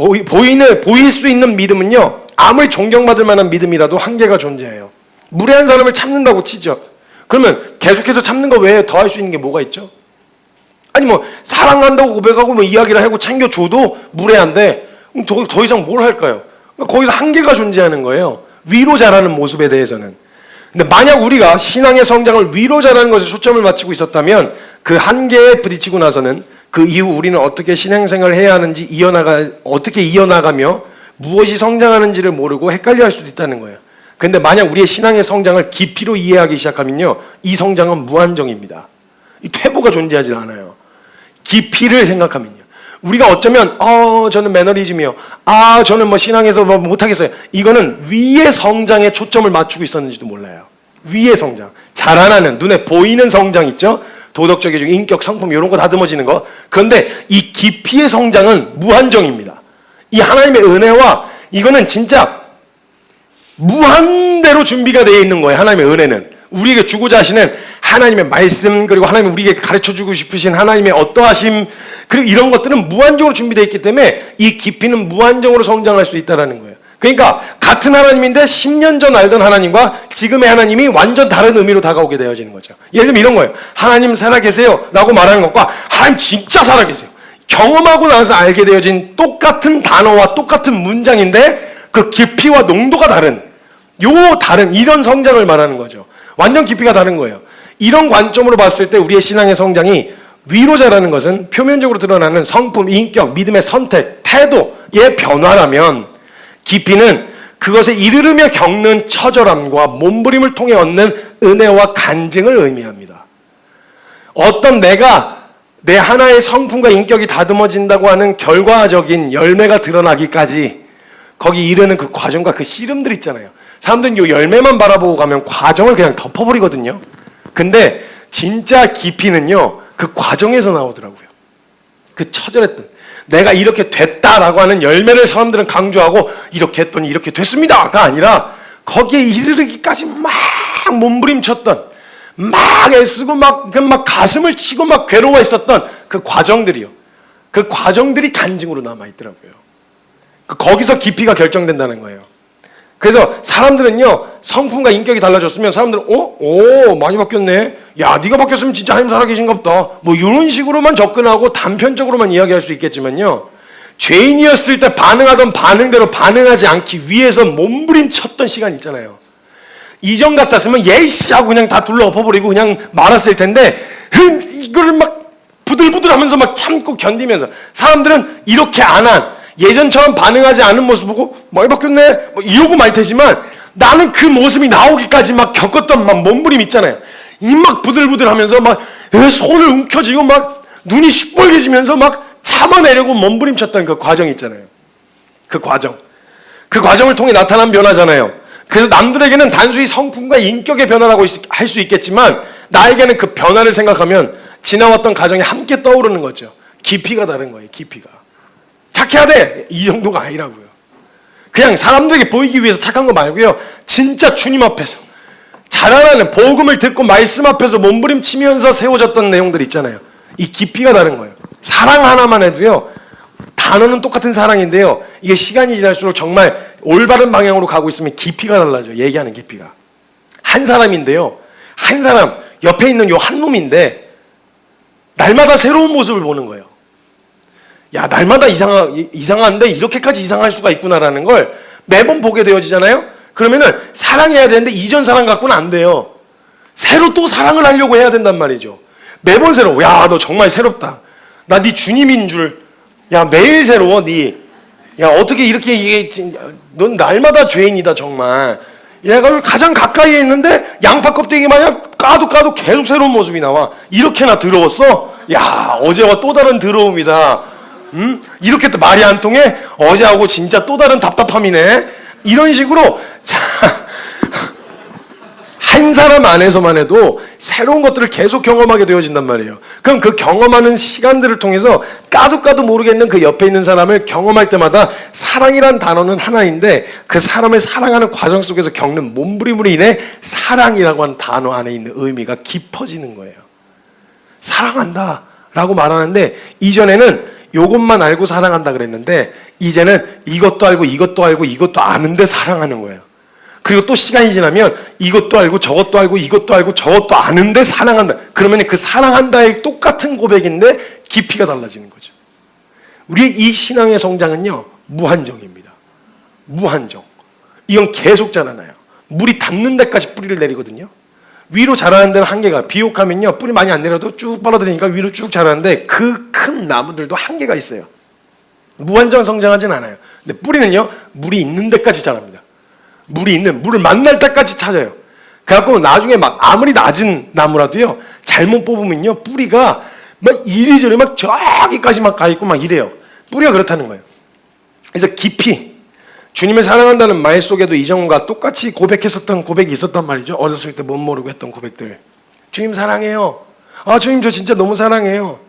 보일 수 있는 믿음은요, 아무리 존경받을 만한 믿음이라도 한계가 존재해요. 무례한 사람을 참는다고 치죠. 그러면 계속해서 참는 거 외에 더 할 수 있는 게 뭐가 있죠? 아니 뭐 사랑한다고 고백하고 뭐 이야기를 하고 챙겨줘도 무례한데 더 이상 뭘 할까요? 거기서 한계가 존재하는 거예요. 위로 자라는 모습에 대해서는. 근데 만약 우리가 신앙의 성장을 위로 자라는 것에 초점을 맞추고 있었다면 그 한계에 부딪히고 나서는 그 이후 우리는 어떻게 신앙생활을 해야 하는지 어떻게 이어나가며 무엇이 성장하는지를 모르고 헷갈려 할 수도 있다는 거예요. 근데 만약 우리의 신앙의 성장을 깊이로 이해하기 시작하면요, 이 성장은 무한정입니다. 이 퇴보가 존재하지 않아요. 깊이를 생각하면요. 우리가 어쩌면 저는 매너리즘이요. 저는 뭐 신앙에서 뭐 못하겠어요. 이거는 위의 성장에 초점을 맞추고 있었는지도 몰라요. 위의 성장. 자라나는 눈에 보이는 성장 있죠? 도덕적, 인격, 성품 이런 거 다듬어지는 거. 그런데 이 깊이의 성장은 무한정입니다. 이 하나님의 은혜와 이거는 진짜 무한대로 준비가 되어 있는 거예요. 하나님의 은혜는. 우리에게 주고자 하시는 하나님의 말씀, 그리고 하나님이 우리에게 가르쳐주고 싶으신 하나님의 어떠하심, 그리고 이런 것들은 무한정으로 준비되어 있기 때문에 이 깊이는 무한정으로 성장할 수 있다는 거예요. 그러니까 같은 하나님인데 10년 전 알던 하나님과 지금의 하나님이 완전 다른 의미로 다가오게 되어지는 거죠. 예를 들면 이런 거예요. 하나님 살아계세요 라고 말하는 것과 하나님 진짜 살아계세요, 경험하고 나서 알게 되어진 똑같은 단어와 똑같은 문장인데 그 깊이와 농도가 다른 이런 성장을 말하는 거죠. 완전 깊이가 다른 거예요. 이런 관점으로 봤을 때 우리의 신앙의 성장이 위로 자라는 것은 표면적으로 드러나는 성품, 인격, 믿음의 선택, 태도의 변화라면, 깊이는 그것에 이르르며 겪는 처절함과 몸부림을 통해 얻는 은혜와 간증을 의미합니다. 어떤 내가 내 하나의 성품과 인격이 다듬어진다고 하는 결과적인 열매가 드러나기까지 거기 이르는 그 과정과 그 씨름들 있잖아요. 사람들은 이 열매만 바라보고 가면 과정을 그냥 덮어버리거든요. 근데 진짜 깊이는요, 그 과정에서 나오더라고요. 그 처절했던, 내가 이렇게 됐다라고 하는 열매를 사람들은 강조하고 이렇게 했더니 이렇게 됐습니다가 아니라 거기에 이르르기까지 막 몸부림쳤던, 막 애쓰고 막 가슴을 치고 막 괴로워했었던 그 과정들이요. 그 과정들이 간증으로 남아있더라고요. 거기서 깊이가 결정된다는 거예요. 그래서 사람들은요, 성품과 인격이 달라졌으면 사람들은 많이 바뀌었네, 야 네가 바뀌었으면 진짜 하나님 살아계신가 보다, 뭐 이런 식으로만 접근하고 단편적으로만 이야기할 수 있겠지만요, 죄인이었을 때 반응하던 반응대로 반응하지 않기 위해서 몸부림쳤던 시간 있잖아요. 이전 같았으면 예이씨 하고 그냥 다 둘러 엎어버리고 그냥 말았을 텐데 이거를 막 부들부들하면서 막 참고 견디면서, 사람들은 이렇게 안 한, 예전처럼 반응하지 않은 모습 보고 많이 바뀌었네 뭐 이러고 말 테지만, 나는 그 모습이 나오기까지 막 겪었던 막 몸부림 있잖아요. 입 막 부들부들하면서 막 손을 움켜쥐고 막 눈이 시뻘개지면서 막 참아내려고 몸부림쳤던 그 과정 있잖아요. 그 과정을 통해 나타난 변화잖아요. 그래서 남들에게는 단순히 성품과 인격의 변화라고 할 수 있겠지만, 나에게는 그 변화를 생각하면 지나왔던 과정이 함께 떠오르는 거죠. 깊이가 다른 거예요. 깊이가. 착해야 돼! 이 정도가 아니라고요. 그냥 사람들에게 보이기 위해서 착한 거 말고요, 진짜 주님 앞에서 자라나는 복음을 듣고 말씀 앞에서 몸부림치면서 세워졌던 내용들 있잖아요. 이 깊이가 다른 거예요. 사랑 하나만 해도요, 단어는 똑같은 사랑인데요, 이게 시간이 지날수록 정말 올바른 방향으로 가고 있으면 깊이가 달라져요. 얘기하는 깊이가. 한 사람인데요, 한 사람 옆에 있는 요 한 놈인데 날마다 새로운 모습을 보는 거예요. 야, 날마다 이상한데 이렇게까지 이상할 수가 있구나라는 걸 매번 보게 되어지잖아요. 그러면은 사랑해야 되는데 이전 사랑 갖고는 안 돼요. 새로 또 사랑을 하려고 해야 된단 말이죠. 매번 새로워. 야, 너 정말 새롭다. 나 네 주님인 줄. 야, 매일 새로워, 네. 야, 어떻게 이렇게 넌 날마다 죄인이다, 정말. 얘가 가장 가까이에 있는데 양파 껍데기 마냥 까도 계속 새로운 모습이 나와. 이렇게나 더러웠어? 야, 어제와 또 다른 더러움이다. 이렇게 또 말이 안 통해? 어제하고 진짜 또 다른 답답함이네. 이런 식으로 한 사람 안에서만 해도 새로운 것들을 계속 경험하게 되어진단 말이에요. 그럼 그 경험하는 시간들을 통해서 까도 모르겠는 그 옆에 있는 사람을 경험할 때마다 사랑이란 단어는 하나인데, 그 사람을 사랑하는 과정 속에서 겪는 몸부림으로 인해 사랑이라고 하는 단어 안에 있는 의미가 깊어지는 거예요. 사랑한다 라고 말하는데, 이전에는 요것만 알고 사랑한다 그랬는데 이제는 이것도 알고 이것도 아는데 사랑하는 거예요. 그리고 또 시간이 지나면 이것도 알고 저것도 알고 이것도 알고 저것도 아는데 사랑한다. 그러면 그 사랑한다의 똑같은 고백인데 깊이가 달라지는 거죠. 우리의 이 신앙의 성장은요, 무한정입니다. 무한정. 이건 계속 자라나요. 물이 닿는 데까지 뿌리를 내리거든요. 위로 자라는 데는 한계가, 비옥하면요 뿌리 많이 안 내려도 쭉 빨아들이니까 위로 쭉 자라는데 그 큰 나무들도 한계가 있어요. 무한정 성장하진 않아요. 근데 뿌리는요 물이 있는 데까지 자랍니다. 물을 만날 때까지 찾아요. 그래갖고 나중에 막 아무리 낮은 나무라도요 잘못 뽑으면요 뿌리가 막 이리저리 막 저기까지 막 가 있고 막 이래요. 뿌리가 그렇다는 거예요. 그래서 깊이 주님을 사랑한다는 말 속에도 이전과 똑같이 고백했었던 고백이 있었단 말이죠. 어렸을 때 못 모르고 했던 고백들. 주님 사랑해요. 아 주님 저 진짜 너무 사랑해요.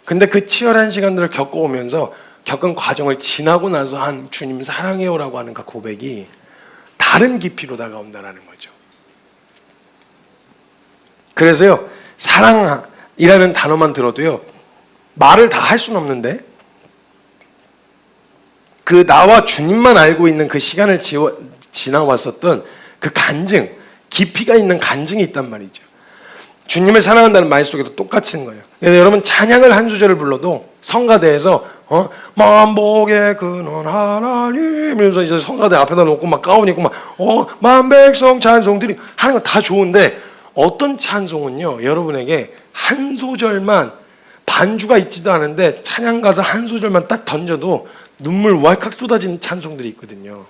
근데 그 치열한 시간들을 겪어오면서 겪은 과정을 지나고 나서 한 주님 사랑해요라고 하는 그 고백이 다른 깊이로 다가온다는 거죠. 그래서요 사랑이라는 단어만 들어도요 말을 다 할 수는 없는데 그 나와 주님만 알고 있는 그 시간을 지나왔었던 그 간증, 깊이가 있는 간증이 있단 말이죠. 주님을 사랑한다는 말 속에도 똑같은 거예요. 여러분 찬양을 한 소절을 불러도 성가대에서 만복의 근원 하나님 이러면서 이제 성가대 앞에다 놓고 막 가운 입고 막 만백성 찬송들이 하는 건 다 좋은데 어떤 찬송은요 여러분에게 한 소절만 반주가 있지도 않은데 찬양 가사 한 소절만 딱 던져도 눈물 왈칵 쏟아지는 찬송들이 있거든요.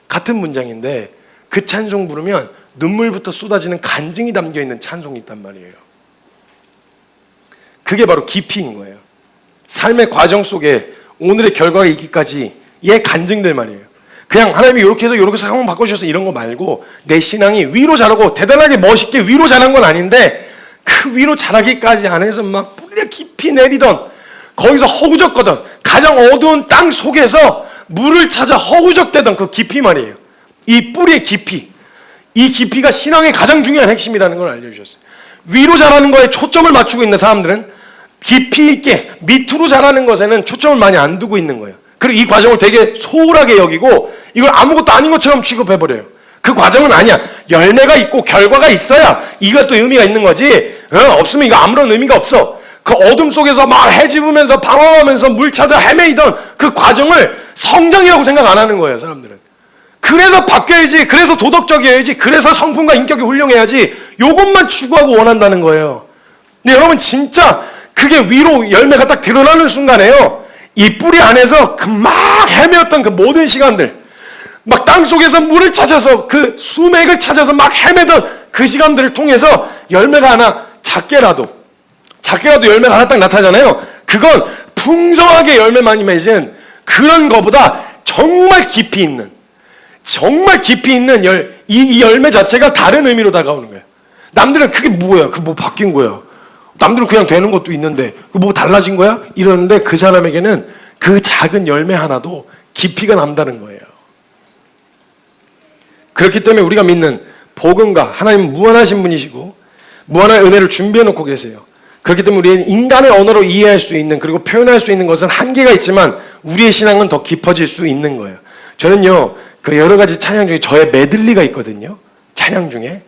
같은 문장인데 그 찬송 부르면 눈물부터 쏟아지는 간증이 담겨있는 찬송이 있단 말이에요. 그게 바로 깊이인 거예요. 삶의 과정 속에 오늘의 결과가 있기까지 얘 간증들 말이에요. 그냥 하나님이 이렇게 해서 이렇게 상황 바꿔주셔서 이런 거 말고 내 신앙이 위로 자라고 대단하게 멋있게 위로 자란 건 아닌데 그 위로 자라기까지 안에서 막 뿌리를 깊이 내리던 거기서 허우적거든 가장 어두운 땅 속에서 물을 찾아 허우적대던 그 깊이 말이에요. 이 뿌리의 깊이, 이 깊이가 신앙의 가장 중요한 핵심이라는 걸 알려주셨어요. 위로 자라는 거에 초점을 맞추고 있는 사람들은 깊이 있게 밑으로 자라는 것에는 초점을 많이 안 두고 있는 거예요. 그리고 이 과정을 되게 소홀하게 여기고 이걸 아무것도 아닌 것처럼 취급해버려요. 그 과정은 아니야. 열매가 있고 결과가 있어야 이것도 의미가 있는 거지. 없으면 이거 아무런 의미가 없어. 그 어둠 속에서 막 해집으면서 방황하면서 물 찾아 헤매이던 그 과정을 성장이라고 생각 안 하는 거예요, 사람들은. 그래서 바뀌어야지, 그래서 도덕적이어야지, 그래서 성품과 인격이 훌륭해야지 요것만 추구하고 원한다는 거예요. 근데 여러분 진짜 그게 위로 열매가 딱 드러나는 순간에요 이 뿌리 안에서 그 막 헤매었던 그 모든 시간들 막 땅속에서 물을 찾아서 그 수맥을 찾아서 막 헤매던 그 시간들을 통해서 열매가 하나 작게라도 열매가 하나 딱 나타나잖아요. 그건 풍성하게 열매 많이 맺은 그런 거보다 정말 깊이 있는 이 열매 자체가 다른 의미로 다가오는 거예요. 남들은 그게 뭐야? 그 뭐 바뀐 거야? 남들은 그냥 되는 것도 있는데 그 뭐 달라진 거야? 이러는데 그 사람에게는 그 작은 열매 하나도 깊이가 남다른 거예요. 그렇기 때문에 우리가 믿는 복음과 하나님은 무한하신 분이시고 무한한 은혜를 준비해 놓고 계세요. 그렇기 때문에 우리는 인간의 언어로 이해할 수 있는 그리고 표현할 수 있는 것은 한계가 있지만 우리의 신앙은 더 깊어질 수 있는 거예요. 저는요 그 여러 가지 찬양 중에 저의 메들리가 있거든요. 찬양 중에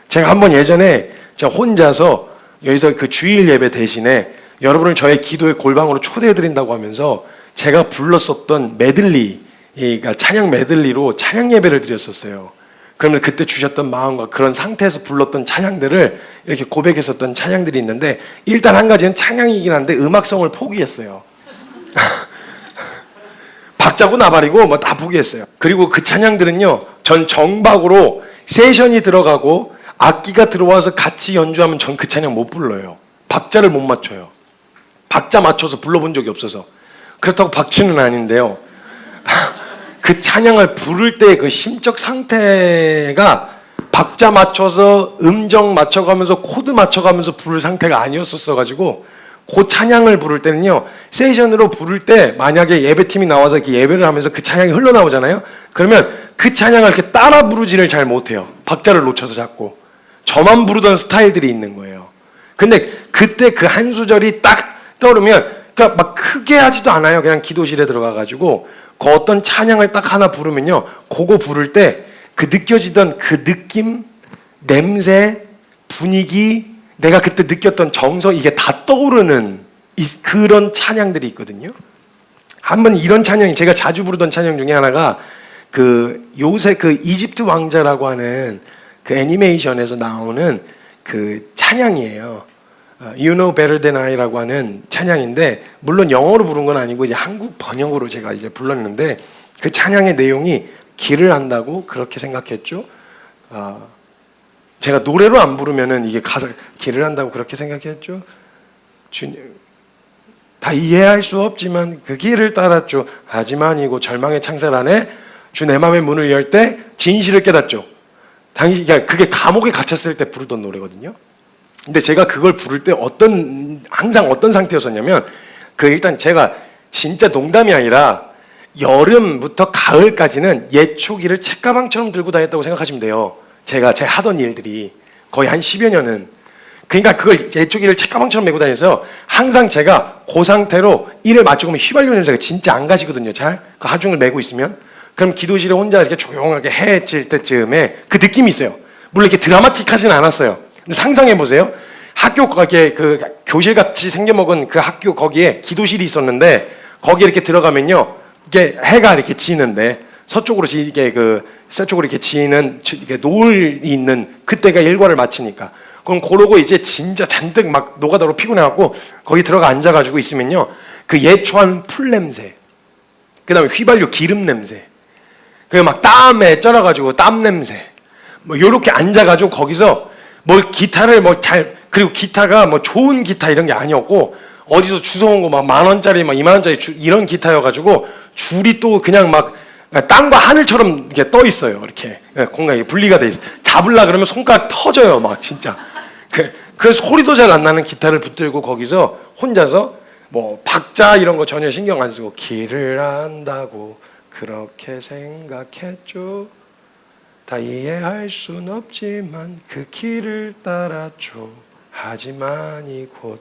제가 한번 예전에 제가 혼자서 여기서 그 주일 예배 대신에 여러분을 저의 기도의 골방으로 초대해 드린다고 하면서 제가 불렀었던 메들리가 찬양 메들리로 찬양 예배를 드렸었어요. 그러면 그때 주셨던 마음과 그런 상태에서 불렀던 찬양들을 이렇게 고백했었던 찬양들이 있는데 일단 한 가지는 찬양이긴 한데 음악성을 포기했어요. 박자고 나발이고 뭐 다 포기했어요. 그리고 그 찬양들은요 전 정박으로 세션이 들어가고 악기가 들어와서 같이 연주하면 전 그 찬양 못 불러요. 박자를 못 맞춰요. 박자 맞춰서 불러본 적이 없어서. 그렇다고 박치는 아닌데요. 그 찬양을 부를 때 그 심적 상태가 박자 맞춰서 음정 맞춰가면서 코드 맞춰가면서 부를 상태가 아니었었어가지고 그 찬양을 부를 때는요 세션으로 부를 때 만약에 예배팀이 나와서 이렇게 예배를 하면서 그 찬양이 흘러나오잖아요. 그러면 그 찬양을 이렇게 따라 부르지를 잘 못해요. 박자를 놓쳐서 자꾸 저만 부르던 스타일들이 있는 거예요. 근데 그때 그 한 소절이 딱 떠오르면 그러니까 막 크게 하지도 않아요. 그냥 기도실에 들어가가지고 그 어떤 찬양을 딱 하나 부르면요 그거 부를 때 그 느껴지던 그 느낌, 냄새, 분위기, 내가 그때 느꼈던 정서, 이게 다 떠오르는 그런 찬양들이 있거든요. 한번 이런 찬양이, 제가 자주 부르던 찬양 중에 하나가 그 요새 그 이집트 왕자라고 하는 그 애니메이션에서 나오는 그 찬양이에요. You Know Better Than I라고 하는 찬양인데, 물론 영어로 부른 건 아니고 이제 한국 번역으로 제가 이제 불렀는데, 그 찬양의 내용이 길을 안다고 그렇게 생각했죠. 제가 노래로 안 부르면은 이게 가사, 길을 안다고 그렇게 생각했죠. 주님, 다 이해할 수 없지만 그 길을 따랐죠. 하지만 이고 절망의 창살 안에 주 내 마음의 문을 열 때 진실을 깨닫죠. 당시 그게 감옥에 갇혔을 때 부르던 노래거든요. 근데 제가 그걸 부를 때 항상 어떤 상태였었냐면, 일단 제가 진짜 농담이 아니라 여름부터 가을까지는 예초기를 책가방처럼 들고 다녔다고 생각하시면 돼요. 제 하던 일들이 거의 한 10여 년은. 그러니까 그걸 예초기를 책가방처럼 메고 다녀서 항상 제가 그 상태로 일을 마치고 오면 휘발유 냄새가 진짜 안 가시거든요. 잘 그 하중을 메고 있으면. 그럼 기도실에 혼자 이렇게 조용하게 해 질 때쯤에 그 느낌이 있어요. 물론 이렇게 드라마틱하진 않았어요. 근데 상상해 보세요. 학교 거기에 그 교실 같이 생겨먹은 그 학교 거기에 기도실이 있었는데, 거기에 이렇게 들어가면요, 이게 해가 이렇게 지는데 서쪽으로 이게 서쪽으로 이렇게 지는 이게 노을이 있는 그때가 일과를 마치니까, 그럼 그러고 이제 진짜 잔뜩 막 노가다로 피곤해갖고 거기 들어가 앉아가지고 있으면요, 그 예초한 풀 냄새, 그다음에 휘발유 기름 냄새, 그리고 막 땀에 쩔어가지고 땀 냄새, 뭐 요렇게 앉아가지고 거기서 뭘 기타를 그리고 기타가 뭐 좋은 기타 이런 게 아니었고, 어디서 주워온 거 막 10,000원짜리 막 20,000원짜리 이런 기타여가지고 줄이 또 그냥 막 땅과 하늘처럼 이렇게 떠 있어요. 이렇게 공간이 분리가 돼 있어. 잡으려 그러면 손가락 터져요, 막 진짜. 그래서 소리도 잘 안 나는 기타를 붙들고 거기서 혼자서 뭐 박자 이런 거 전혀 신경 안 쓰고, 길을 안다고 그렇게 생각했죠. 다 이해할 순 없지만 그 길을 따랐죠. 하지만 이곳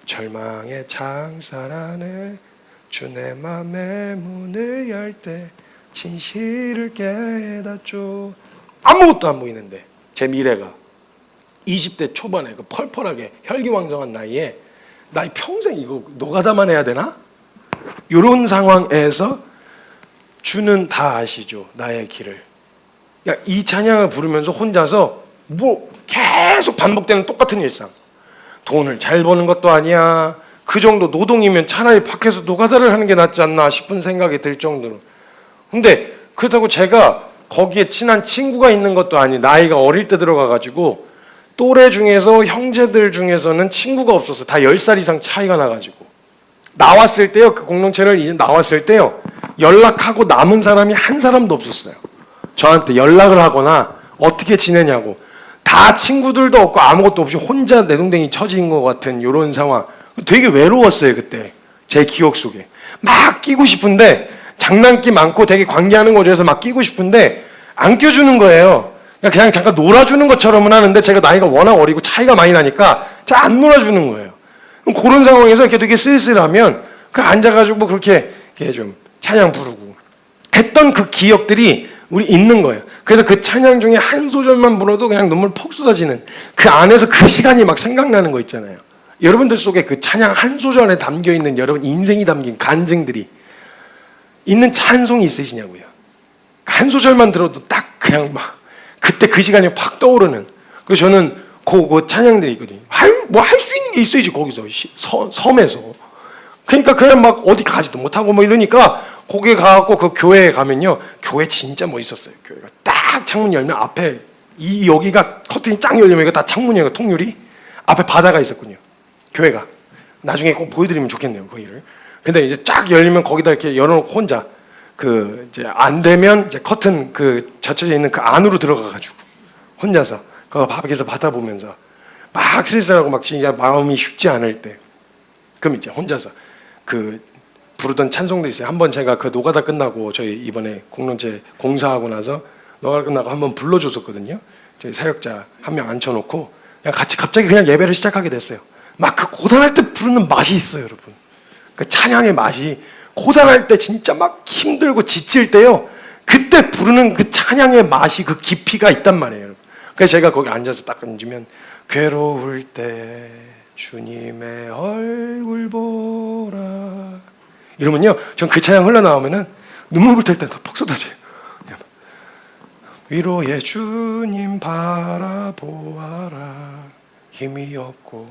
절망의 창살 안에 주 내 맘의 문을 열 때 진실을 깨닫죠. 아무것도 안 보이는데 제 미래가 20대 초반에 그 펄펄하게 혈기왕성한 나이에 나 평생 이거 노가다만 해야 되나? 이런 상황에서 주는 다 아시죠, 나의 길을. 이 찬양을 부르면서 혼자서 뭐 계속 반복되는 똑같은 일상. 돈을 잘 버는 것도 아니야. 그 정도 노동이면 차라리 밖에서 노가다를 하는 게 낫지 않나 싶은 생각이 들 정도로. 근데 그렇다고 제가 거기에 친한 친구가 있는 것도 아니, 나이가 어릴 때 들어가가지고 또래 중에서 형제들 중에서는 친구가 없어서 다 10살 이상 차이가 나가지고 나왔을 때요, 그 공동체를 이제 나왔을 때요, 연락하고 남은 사람이 한 사람도 없었어요. 저한테 연락을 하거나 어떻게 지내냐고. 다 친구들도 없고 아무것도 없이 혼자 내동댕이 처진 것 같은 이런 상황. 되게 외로웠어요 그때. 제 기억 속에 막 끼고 싶은데, 장난기 많고 되게 관계하는 거 좋아해서 막 끼고 싶은데 안 껴주는 거예요. 그냥 잠깐 놀아주는 것처럼은 하는데, 제가 나이가 워낙 어리고 차이가 많이 나니까 잘 안 놀아주는 거예요. 그런 상황에서 이렇게 되게 쓸쓸하면 그 앉아가지고 뭐 그렇게 좀 찬양 부르고 했던 그 기억들이 우리 있는 거예요. 그래서 그 찬양 중에 한 소절만 불러도 그냥 눈물 폭 쏟아지는, 그 안에서 그 시간이 막 생각나는 거 있잖아요. 여러분들 속에 그 찬양 한 소절에 담겨있는 여러분 인생이 담긴 간증들이 있는 찬송이 있으시냐고요. 한 소절만 들어도 딱 그냥 막 그때 그 시간이 팍 떠오르는. 그래서 저는 그 찬양들이 있거든요. 뭐 할 수 있는 게 있어야지 거기서 섬에서. 그러니까 그냥 막 어디 가지도 못하고 뭐 이러니까 거기에 가갖고 그 교회에 가면요, 교회 진짜 멋있었어요. 교회가 딱 창문 열면 앞에 여기가 커튼이 쫙 열리면 이거 다 창문이에요. 통유리 앞에 바다가 있었군요. 교회가 나중에 꼭 보여드리면 좋겠네요 거기를. 근데 이제 쫙 열리면 거기다 이렇게 열어놓고 혼자 이제 안 되면 이제 커튼 젖혀져 있는 그 안으로 들어가가지고 혼자서 그 밖에서 바다 보면서 막 쓸쓸하고 막 진짜 마음이 쉽지 않을 때, 그럼 이제 혼자서 부르던 찬송도 있어요. 한번 제가 그 노가다 끝나고, 저희 이번에 공동체 공사하고 나서 노가다 끝나고 한번 불러줬었거든요. 저희 사역자 한 명 앉혀놓고 그냥 같이 갑자기 그냥 예배를 시작하게 됐어요. 막 그 고단할 때 부르는 맛이 있어요, 여러분. 그 찬양의 맛이 고단할 때 진짜 막 힘들고 지칠 때요, 그때 부르는 그 찬양의 맛이, 그 깊이가 있단 말이에요. 그래서 제가 거기 앉아서 딱 앉으면 괴로울 때 주님의 얼굴 보라 이러면요, 전 그 찬양 흘러나오면은 눈물 뜰 때 다 퍽 쏟아져요. 위로의 주님 바라보아라 힘이 없고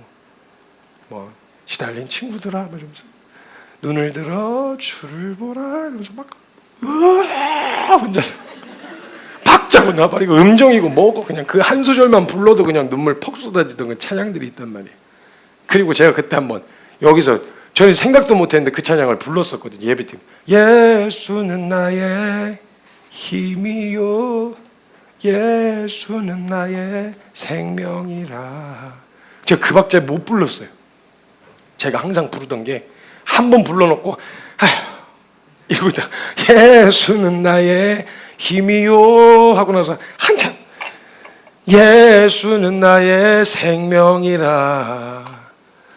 뭐 시달린 친구들아 이러면서 눈을 들어 주를 보라 이러면서 막 혼자서 박자고 나발이고 음정이고 뭐고 그냥 그 한 소절만 불러도 그냥 눈물 퍽 쏟아지던 그 찬양들이 있단 말이에요. 그리고 제가 그때 한번 여기서 저는 생각도 못했는데 그 찬양을 불렀었거든요. 예배팀. 예수는 나의 힘이요 예수는 나의 생명이라. 제가 그 박자에 못 불렀어요. 제가 항상 부르던 게 한 번 불러놓고 아휴 이러고 있다 예수는 나의 힘이요 하고 나서 한참 예수는 나의 생명이라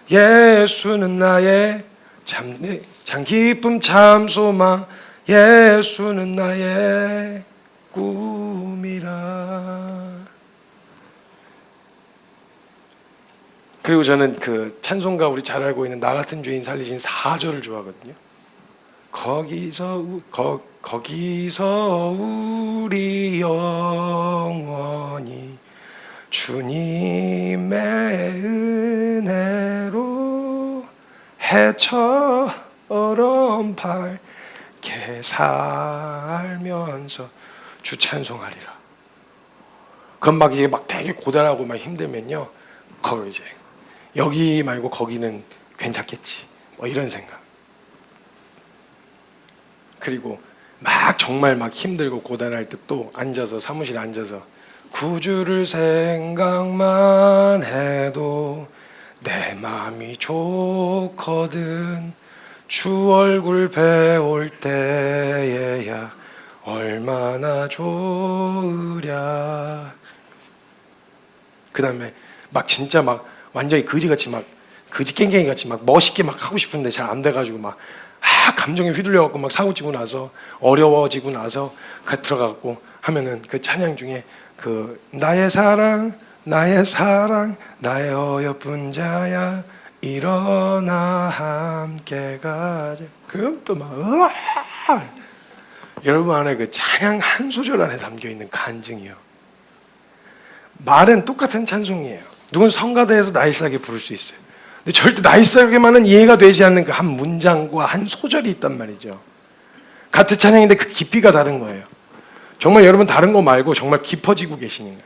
예수는 나의 참 기쁨 참 소망 예수는 나의 꿈이라. 그리고 저는 그 찬송가 우리 잘 알고 있는 나 같은 죄인 살리신 4절을 좋아하거든요. 거기서 우리 영원히 주님의 은혜로 해처럼 밝게 살면서 주 찬송하리라. 그건 막 이게 막 되게 고단하고 막 힘들면요, 거기 이제 여기 말고 거기는 괜찮겠지 뭐 이런 생각. 그리고 막 정말 막 힘들고 고단할 때 또 앉아서 사무실에 앉아서 구주를 생각만 해도 내 마음이 좋거든 주 얼굴 배울 때에야 얼마나 좋으랴. 그 다음에 막 진짜 막 완전히 거지같이 막 거지 깽깽이같이 막 멋있게 막 하고 싶은데 잘 안 돼가지고 막 감정에 휘둘려갖고 막 사고치고 나서 어려워지고 나서 들어가갖고 하면은 그 찬양 중에 그 나의 사랑 나의 어여쁜 자야 일어나 함께 가자. 그럼 또 막 여러분 안에 그 찬양 한 소절 안에 담겨있는 간증이요. 말은 똑같은 찬송이에요. 누군 성가대에서 나이스하게 부를 수 있어요. 근데 절대 나이스하게만은 이해가 되지 않는 그 한 문장과 한 소절이 있단 말이죠. 같은 찬양인데 그 깊이가 다른 거예요. 정말 여러분 다른 거 말고 정말 깊어지고 계시는 거예요.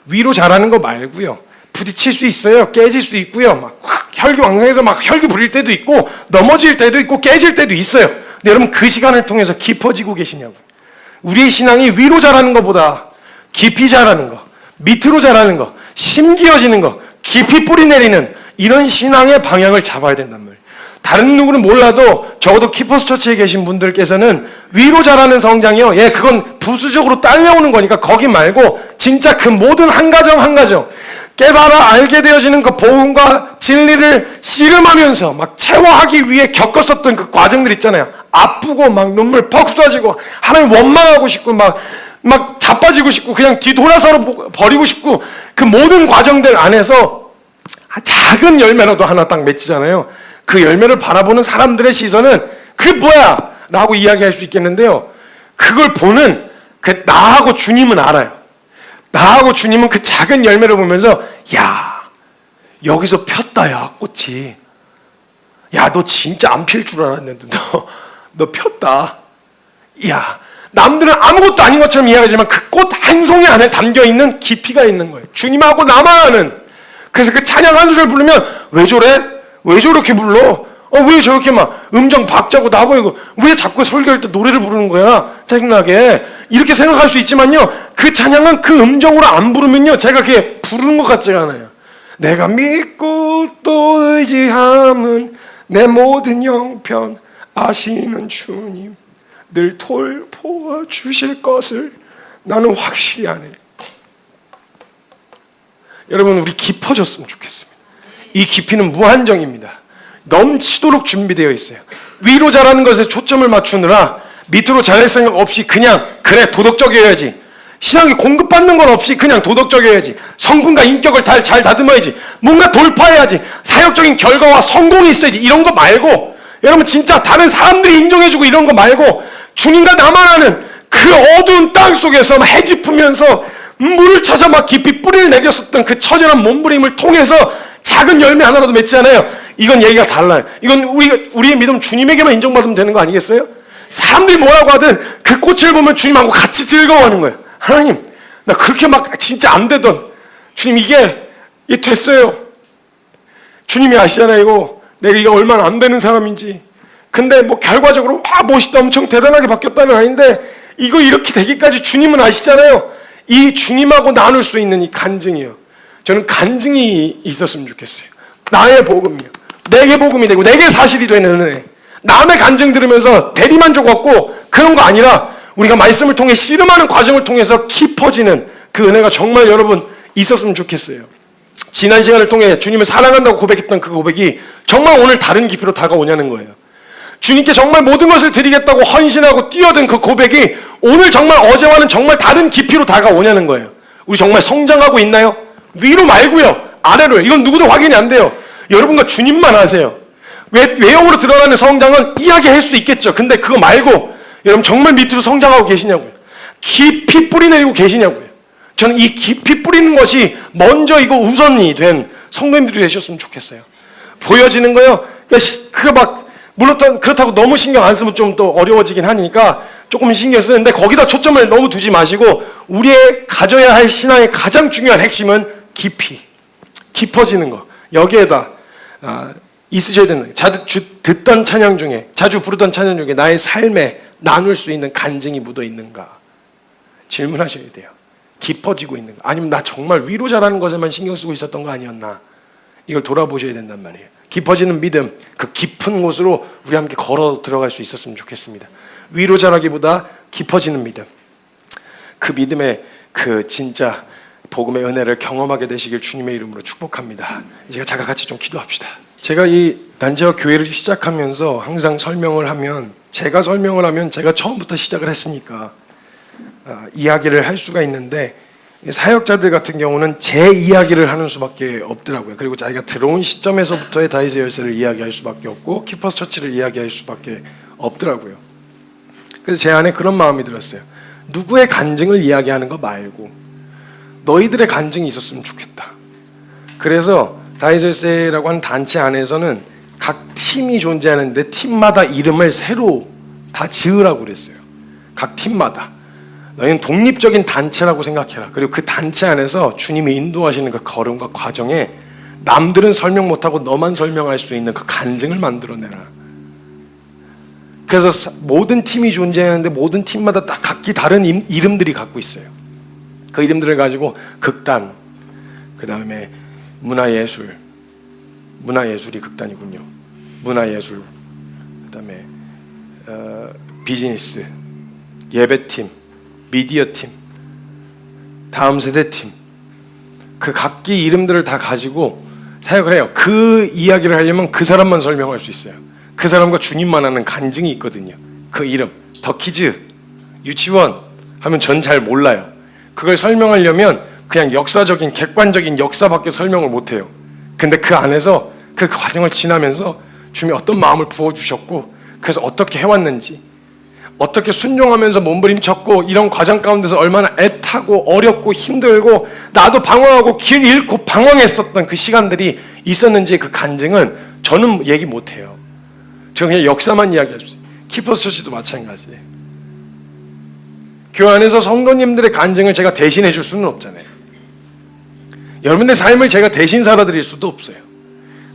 위로 잘하는 거 말고요. 부딪힐 수 있어요. 깨질 수 있고요. 막 혈기왕성해서 막 혈기 부릴 때도 있고 넘어질 때도 있고 깨질 때도 있어요. 근데 여러분 그 시간을 통해서 깊어지고 계시냐고요. 우리의 신앙이 위로 자라는 것보다 깊이 자라는 거, 밑으로 자라는 거, 심기어지는 거, 깊이 뿌리 내리는 이런 신앙의 방향을 잡아야 된단 말이에요. 다른 누구는 몰라도 적어도 키퍼스 처치에 계신 분들께서는 위로 자라는 성장이요. 예, 그건 부수적으로 딸려오는 거니까 거기 말고 진짜 그 모든 한 가정 한 가정 깨달아 알게 되어지는 그 복음과 진리를 씨름하면서 막 체화하기 위해 겪었었던 그 과정들 있잖아요. 아프고 막 눈물 퍽 쏟아지고 하나님 원망하고 싶고 막 자빠지고 싶고 그냥 뒤돌아서 버리고 싶고 그 모든 과정들 안에서 작은 열매라도 하나 딱 맺히잖아요. 그 열매를 바라보는 사람들의 시선은 그게 뭐야? 라고 이야기할 수 있겠는데요. 그걸 보는 그 나하고 주님은 알아요. 나하고 주님은 그 작은 열매를 보면서 야 여기서 폈다 야 꽃이 야 너 진짜 안 필 줄 알았는데 너 폈다. 야 남들은 아무것도 아닌 것처럼 이야기하지만 그 꽃 한 송이 안에 담겨있는 깊이가 있는 거예요. 주님하고 나만 아는. 그래서 그 찬양 한 소절 부르면 왜 저래? 왜 저렇게 불러? 왜 저렇게 막 음정 박자고 나보이고 왜 자꾸 설교할 때 노래를 부르는 거야? 짜증나게. 이렇게 생각할 수 있지만요. 그 찬양은 그 음정으로 안 부르면요. 제가 그게 부르는 것 같지가 않아요. 내가 믿고 또 의지함은 내 모든 형편 아시는 주님 늘 돌보아 주실 것을 나는 확실히 아네. 여러분 우리 깊어졌으면 좋겠습니다. 이 깊이는 무한정입니다. 넘치도록 준비되어 있어요. 위로 자라는 것에 초점을 맞추느라 밑으로 잘할 생각 없이 그냥 그래 도덕적이어야지. 신앙이 공급받는 건 없이 그냥 도덕적이어야지. 성품과 인격을 잘 다듬어야지. 뭔가 돌파해야지. 사역적인 결과와 성공이 있어야지. 이런 거 말고 여러분 진짜 다른 사람들이 인정해주고 이런 거 말고 주님과 나만 아는 그 어두운 땅 속에서 해 짚으면서 물을 찾아 막 깊이 뿌리를 내렸었던 그 처절한 몸부림을 통해서 작은 열매 하나라도 맺지 않아요? 이건 얘기가 달라요. 이건 우리의 믿음 주님에게만 인정받으면 되는 거 아니겠어요? 사람들이 뭐라고 하든 그 꽃을 보면 주님하고 같이 즐거워하는 거예요. 하나님, 나 그렇게 막 진짜 안 되던 주님 이게 됐어요. 주님이 아시잖아요. 이거 내가 이게 얼마나 안 되는 사람인지. 근데 뭐 결과적으로 멋있다 엄청 대단하게 바뀌었다는 아닌데 이거 이렇게 되기까지 주님은 아시잖아요. 이 주님하고 나눌 수 있는 이 간증이요. 저는 간증이 있었으면 좋겠어요. 나의 복음이요. 내게 복음이 되고 내게 사실이 되는 은혜. 남의 간증 들으면서 대리만족 얻고 그런 거 아니라 우리가 말씀을 통해 씨름하는 과정을 통해서 깊어지는 그 은혜가 정말 여러분 있었으면 좋겠어요. 지난 시간을 통해 주님을 사랑한다고 고백했던 그 고백이 정말 오늘 다른 깊이로 다가오냐는 거예요. 주님께 정말 모든 것을 드리겠다고 헌신하고 뛰어든 그 고백이 오늘 정말 어제와는 정말 다른 깊이로 다가오냐는 거예요. 우리 정말 성장하고 있나요? 위로 말고요. 아래로요. 이건 누구도 확인이 안 돼요. 여러분과 주님만 아세요. 외형으로 드러나는 성장은 이야기할 수 있겠죠. 근데 그거 말고 여러분 정말 밑으로 성장하고 계시냐고요. 깊이 뿌리 내리고 계시냐고요. 저는 이 깊이 뿌리는 것이 먼저 이거 우선이 된 성도님들이 되셨으면 좋겠어요. 보여지는 거요. 물론 그렇다고 너무 신경 안 쓰면 좀 또 어려워지긴 하니까 조금 신경 쓰는데 거기다 초점을 너무 두지 마시고 우리의 가져야 할 신앙의 가장 중요한 핵심은 깊어지는 거. 여기에다 있으셔야 되는 듣던 찬양 중에 자주 부르던 찬양 중에 나의 삶에 나눌 수 있는 간증이 묻어 있는가 질문하셔야 돼요. 깊어지고 있는가 아니면 나 정말 위로 자라는 것에만 신경 쓰고 있었던 거 아니었나 이걸 돌아보셔야 된단 말이에요. 깊어지는 믿음 그 깊은 곳으로 우리 함께 걸어 들어갈 수 있었으면 좋겠습니다. 위로 자라기보다 깊어지는 믿음 그 믿음의 그 진짜 복음의 은혜를 경험하게 되시길 주님의 이름으로 축복합니다. 이제 같이 좀 기도합시다. 제가 이 단체와 교회를 시작하면서 항상 설명을 하면 제가 처음부터 시작을 했으니까 이야기를 할 수가 있는데 사역자들 같은 경우는 제 이야기를 하는 수밖에 없더라고요. 그리고 자기가 들어온 시점에서부터의 다윗의 열쇠를 이야기할 수밖에 없고 키퍼스 처치를 이야기할 수밖에 없더라고요. 그래서 제 안에 그런 마음이 들었어요. 누구의 간증을 이야기하는 거 말고 너희들의 간증이 있었으면 좋겠다. 그래서 다윗의 열쇠라고 하는 단체 안에서는 각 팀이 존재하는데 팀마다 이름을 새로 다 지으라고 그랬어요. 각 팀마다. 너희는 독립적인 단체라고 생각해라. 그리고 그 단체 안에서 주님이 인도하시는 그 걸음과 과정에 남들은 설명 못하고 너만 설명할 수 있는 그 간증을 만들어내라. 그래서 모든 팀이 존재하는데 모든 팀마다 딱 각기 다른 이름들이 갖고 있어요. 그 이름들을 가지고 극단, 그 다음에 문화예술이 극단이군요. 문화예술, 그 다음에 비즈니스, 예배팀, 미디어팀, 다음 세대팀 그 각기 이름들을 다 가지고 사역을 해요. 그 이야기를 하려면 그 사람만 설명할 수 있어요. 그 사람과 주님만 하는 간증이 있거든요. 그 이름, 더키즈, 유치원 하면 전 잘 몰라요. 그걸 설명하려면 그냥 역사적인 객관적인 역사밖에 설명을 못해요. 근데 그 안에서 그 과정을 지나면서 주님이 어떤 마음을 부어주셨고 그래서 어떻게 해왔는지 어떻게 순종하면서 몸부림쳤고 이런 과정 가운데서 얼마나 애타고 어렵고 힘들고 나도 방황하고 길 잃고 방황했었던 그 시간들이 있었는지 그 간증은 저는 얘기 못해요. 저 그냥 역사만 이야기할 수 있어요. 키퍼스 처치도 마찬가지예요. 교회 안에서 성도님들의 간증을 제가 대신해 줄 수는 없잖아요. 여러분의 삶을 제가 대신 살아드릴 수도 없어요.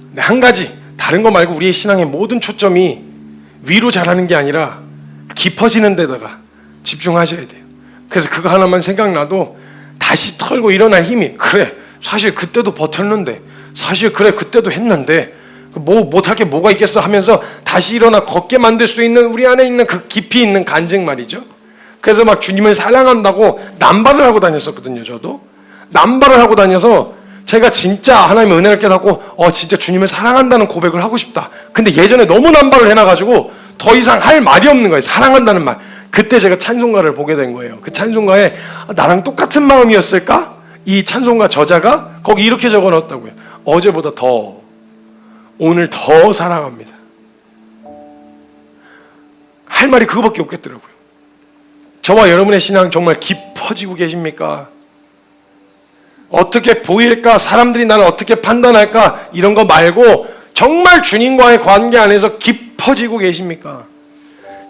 근데 한 가지 다른 거 말고 우리의 신앙의 모든 초점이 위로 자라는 게 아니라 깊어지는 데다가 집중하셔야 돼요. 그래서 그거 하나만 생각나도 다시 털고 일어날 힘이 그래 사실 그때도 버텼는데 사실 그래 그때도 했는데 뭐 못할 게 뭐가 있겠어 하면서 다시 일어나 걷게 만들 수 있는 우리 안에 있는 그 깊이 있는 간증 말이죠. 그래서 막 주님을 사랑한다고 남발을 하고 다녔었거든요. 저도 남발을 하고 다녀서 제가 진짜 하나님의 은혜를 깨닫고 진짜 주님을 사랑한다는 고백을 하고 싶다. 근데 예전에 너무 남발을 해놔가지고 더 이상 할 말이 없는 거예요. 사랑한다는 말. 그때 제가 찬송가를 보게 된 거예요. 그 찬송가에 나랑 똑같은 마음이었을까? 이 찬송가 저자가 거기 이렇게 적어놨다고요. 어제보다 더, 오늘 더 사랑합니다. 할 말이 그거밖에 없겠더라고요. 저와 여러분의 신앙 정말 깊어지고 계십니까? 어떻게 보일까? 사람들이 나를 어떻게 판단할까? 이런 거 말고 정말 주님과의 관계 안에서 깊어지고 계십니까?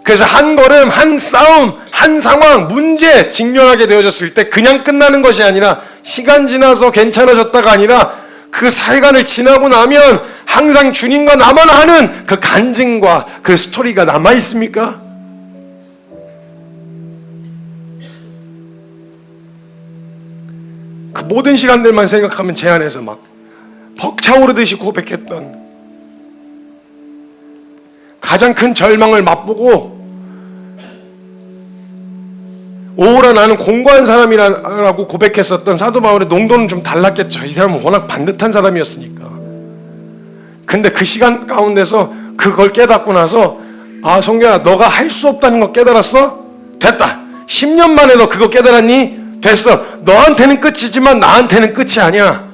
그래서 한 걸음, 한 싸움, 한 상황, 문제 직면하게 되어졌을 때 그냥 끝나는 것이 아니라 시간 지나서 괜찮아졌다가 아니라 그 시간을 지나고 나면 항상 주님과 나만 하는 그 간증과 그 스토리가 남아 있습니까? 그 모든 시간들만 생각하면 제 안에서 막 벅차오르듯이 고백했던 가장 큰 절망을 맛보고 오호라 나는 공고한 사람이라고 고백했었던 사도 바울의 농도는 좀 달랐겠죠. 이 사람은 워낙 반듯한 사람이었으니까. 근데 그 시간 가운데서 그걸 깨닫고 나서 아 성규야 너가 할 수 없다는 거 깨달았어? 됐다. 10년 만에 너 그거 깨달았니? 됐어. 너한테는 끝이지만 나한테는 끝이 아니야.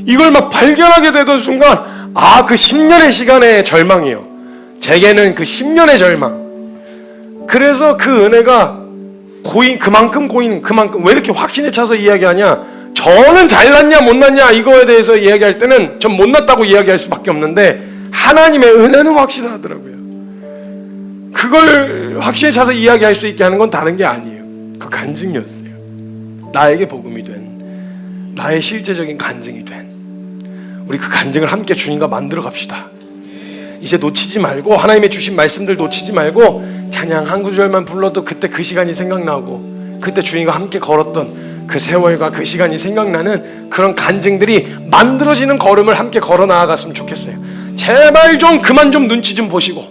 이걸 막 발견하게 되던 순간 아 그 10년의 시간의 절망이요. 제게는 그 10년의 절망. 그래서 그 은혜가 그만큼 왜 이렇게 확신에 차서 이야기하냐? 저는 잘났냐 못났냐 이거에 대해서 이야기할 때는 전 못났다고 이야기할 수밖에 없는데 하나님의 은혜는 확실하더라고요. 그걸 확신에 차서 이야기할 수 있게 하는 건 다른 게 아니에요. 그 간증이었어요. 나에게 복음이 된, 나의 실제적인 간증이 된, 우리 그 간증을 함께 주님과 만들어 갑시다. 이제 놓치지 말고 하나님의 주신 말씀들 놓치지 말고 찬양 한 구절만 불러도 그때 그 시간이 생각나고 그때 주님과 함께 걸었던 그 세월과 그 시간이 생각나는 그런 간증들이 만들어지는 걸음을 함께 걸어 나아갔으면 좋겠어요. 제발 좀 그만 좀 눈치 좀 보시고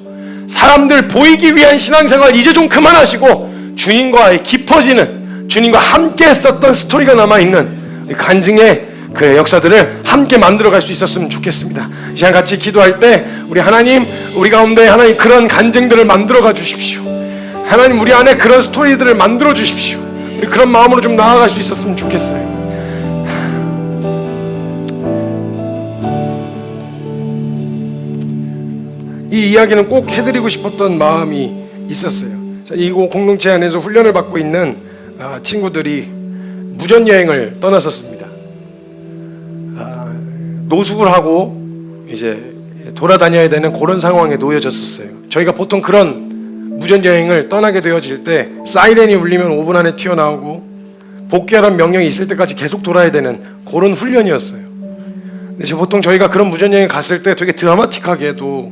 사람들 보이기 위한 신앙생활 이제 좀 그만하시고 주님과의 깊어지는 주님과 함께 했었던 스토리가 남아있는 간증의 그 역사들을 함께 만들어갈 수 있었으면 좋겠습니다. 이 시간 같이 기도할 때 우리 하나님 우리 가운데 하나님 그런 간증들을 만들어가 주십시오. 하나님 우리 안에 그런 스토리들을 만들어 주십시오. 우리 그런 마음으로 좀 나아갈 수 있었으면 좋겠어요. 이 이야기는 꼭 해드리고 싶었던 마음이 있었어요. 이 공동체 안에서 훈련을 받고 있는 친구들이 무전여행을 떠났었습니다. 노숙을 하고 이제 돌아다녀야 되는 그런 상황에 놓여졌었어요. 저희가 보통 그런 무전여행을 떠나게 되어질 때 사이렌이 울리면 5분 안에 튀어나오고 복귀하라는 명령이 있을 때까지 계속 돌아야 되는 그런 훈련이었어요. 근데 보통 저희가 그런 무전여행 갔을 때 되게 드라마틱하게도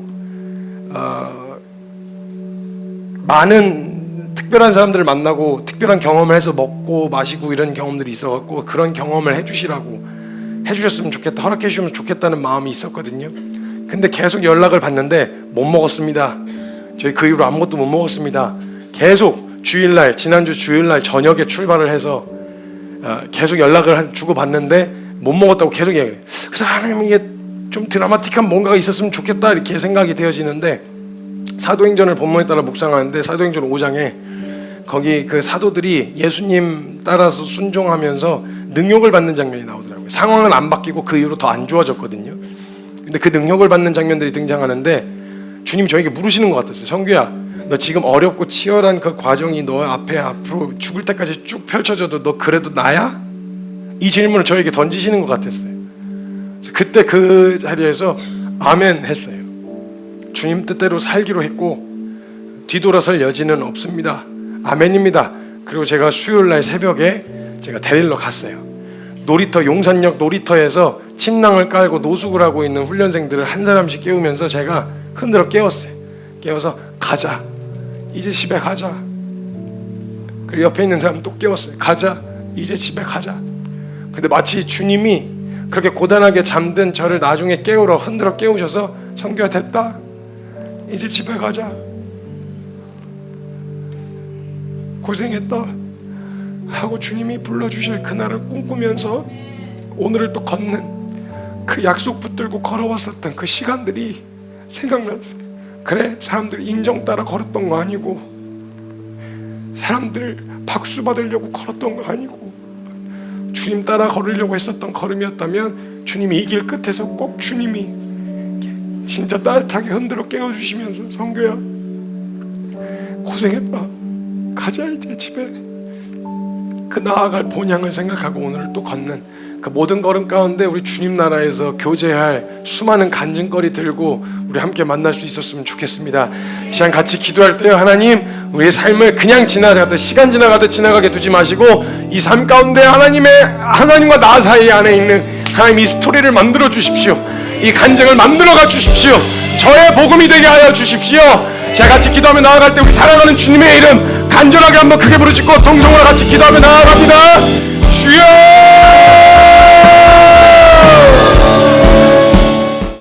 많은 특별한 사람들을 만나고 특별한 경험을 해서 먹고 마시고 이런 경험들이 있어갖고 그런 경험을 해주셨으면 좋겠다, 허락해 주시면 좋겠다는 마음이 있었거든요. 근데 계속 연락을 받는데 못 먹었습니다. 저희 그 이후로 아무것도 못 먹었습니다. 계속 주일날, 지난주 주일날 저녁에 출발을 해서 계속 연락을 주고 받는데 못 먹었다고 계속 얘기해요. 그래서 하나님 이게 좀 드라마틱한 뭔가가 있었으면 좋겠다 이렇게 생각이 되어지는데 사도행전을 본문에 따라 묵상하는데 사도행전 5장에 거기 그 사도들이 예수님 따라서 순종하면서 능력을 받는 장면이 나오더라고요. 상황은 안 바뀌고 그 이후로 더 안 좋아졌거든요. 근데 그 능력을 받는 장면들이 등장하는데 주님 저에게 물으시는 것 같았어요. 성규야, 너 지금 어렵고 치열한 그 과정이 너 앞에 앞으로 죽을 때까지 쭉 펼쳐져도 너 그래도 나야? 이 질문을 저에게 던지시는 것 같았어요. 그때 그 자리에서 아멘 했어요. 주님 뜻대로 살기로 했고 뒤돌아설 여지는 없습니다. 아멘입니다. 그리고 제가 수요일날 새벽에 제가 데리러 갔어요. 놀이터, 용산역 놀이터에서 침낭을 깔고 노숙을 하고 있는 훈련생들을 한 사람씩 깨우면서 제가 흔들어 깨웠어요. 깨워서 가자, 이제 집에 가자. 그리고 옆에 있는 사람 또 깨웠어요. 가자, 이제 집에 가자. 근데 마치 주님이 그렇게 고단하게 잠든 저를 나중에 깨우러 흔들어 깨우셔서 성규야 됐다, 이제 집에 가자, 고생했다 하고 주님이 불러주실 그날을 꿈꾸면서 오늘을 또 걷는 그 약속 붙들고 걸어왔었던 그 시간들이 생각났어요. 그래, 사람들 인정 따라 걸었던 거 아니고, 사람들 박수 받으려고 걸었던 거 아니고, 주님 따라 걸으려고 했었던 걸음이었다면 주님이 이 길 끝에서 꼭 주님이 진짜 따뜻하게 흔들어 깨워주시면서, 성교야 고생했다, 가자 이제 집에, 그 나아갈 본향을 생각하고 오늘을 또 걷는 그 모든 걸음 가운데 우리 주님 나라에서 교제할 수많은 간증거리 들고 우리 함께 만날 수 있었으면 좋겠습니다. 시간 같이 기도할 때요, 하나님 우리의 삶을 그냥 지나가듯, 시간 지나가듯 지나가게 두지 마시고 이 삶 가운데 하나님과 나 사이 안에 있는 하나님 이 스토리를 만들어 주십시오. 이 간증을 만들어가 주십시오. 저의 복음이 되게 하여 주십시오. 자, 같이 기도하며 나아갈 때 우리 사랑하는 주님의 이름 간절하게 한번 크게 부르짖고 동성으로 같이 기도하며 나아갑니다. 주여!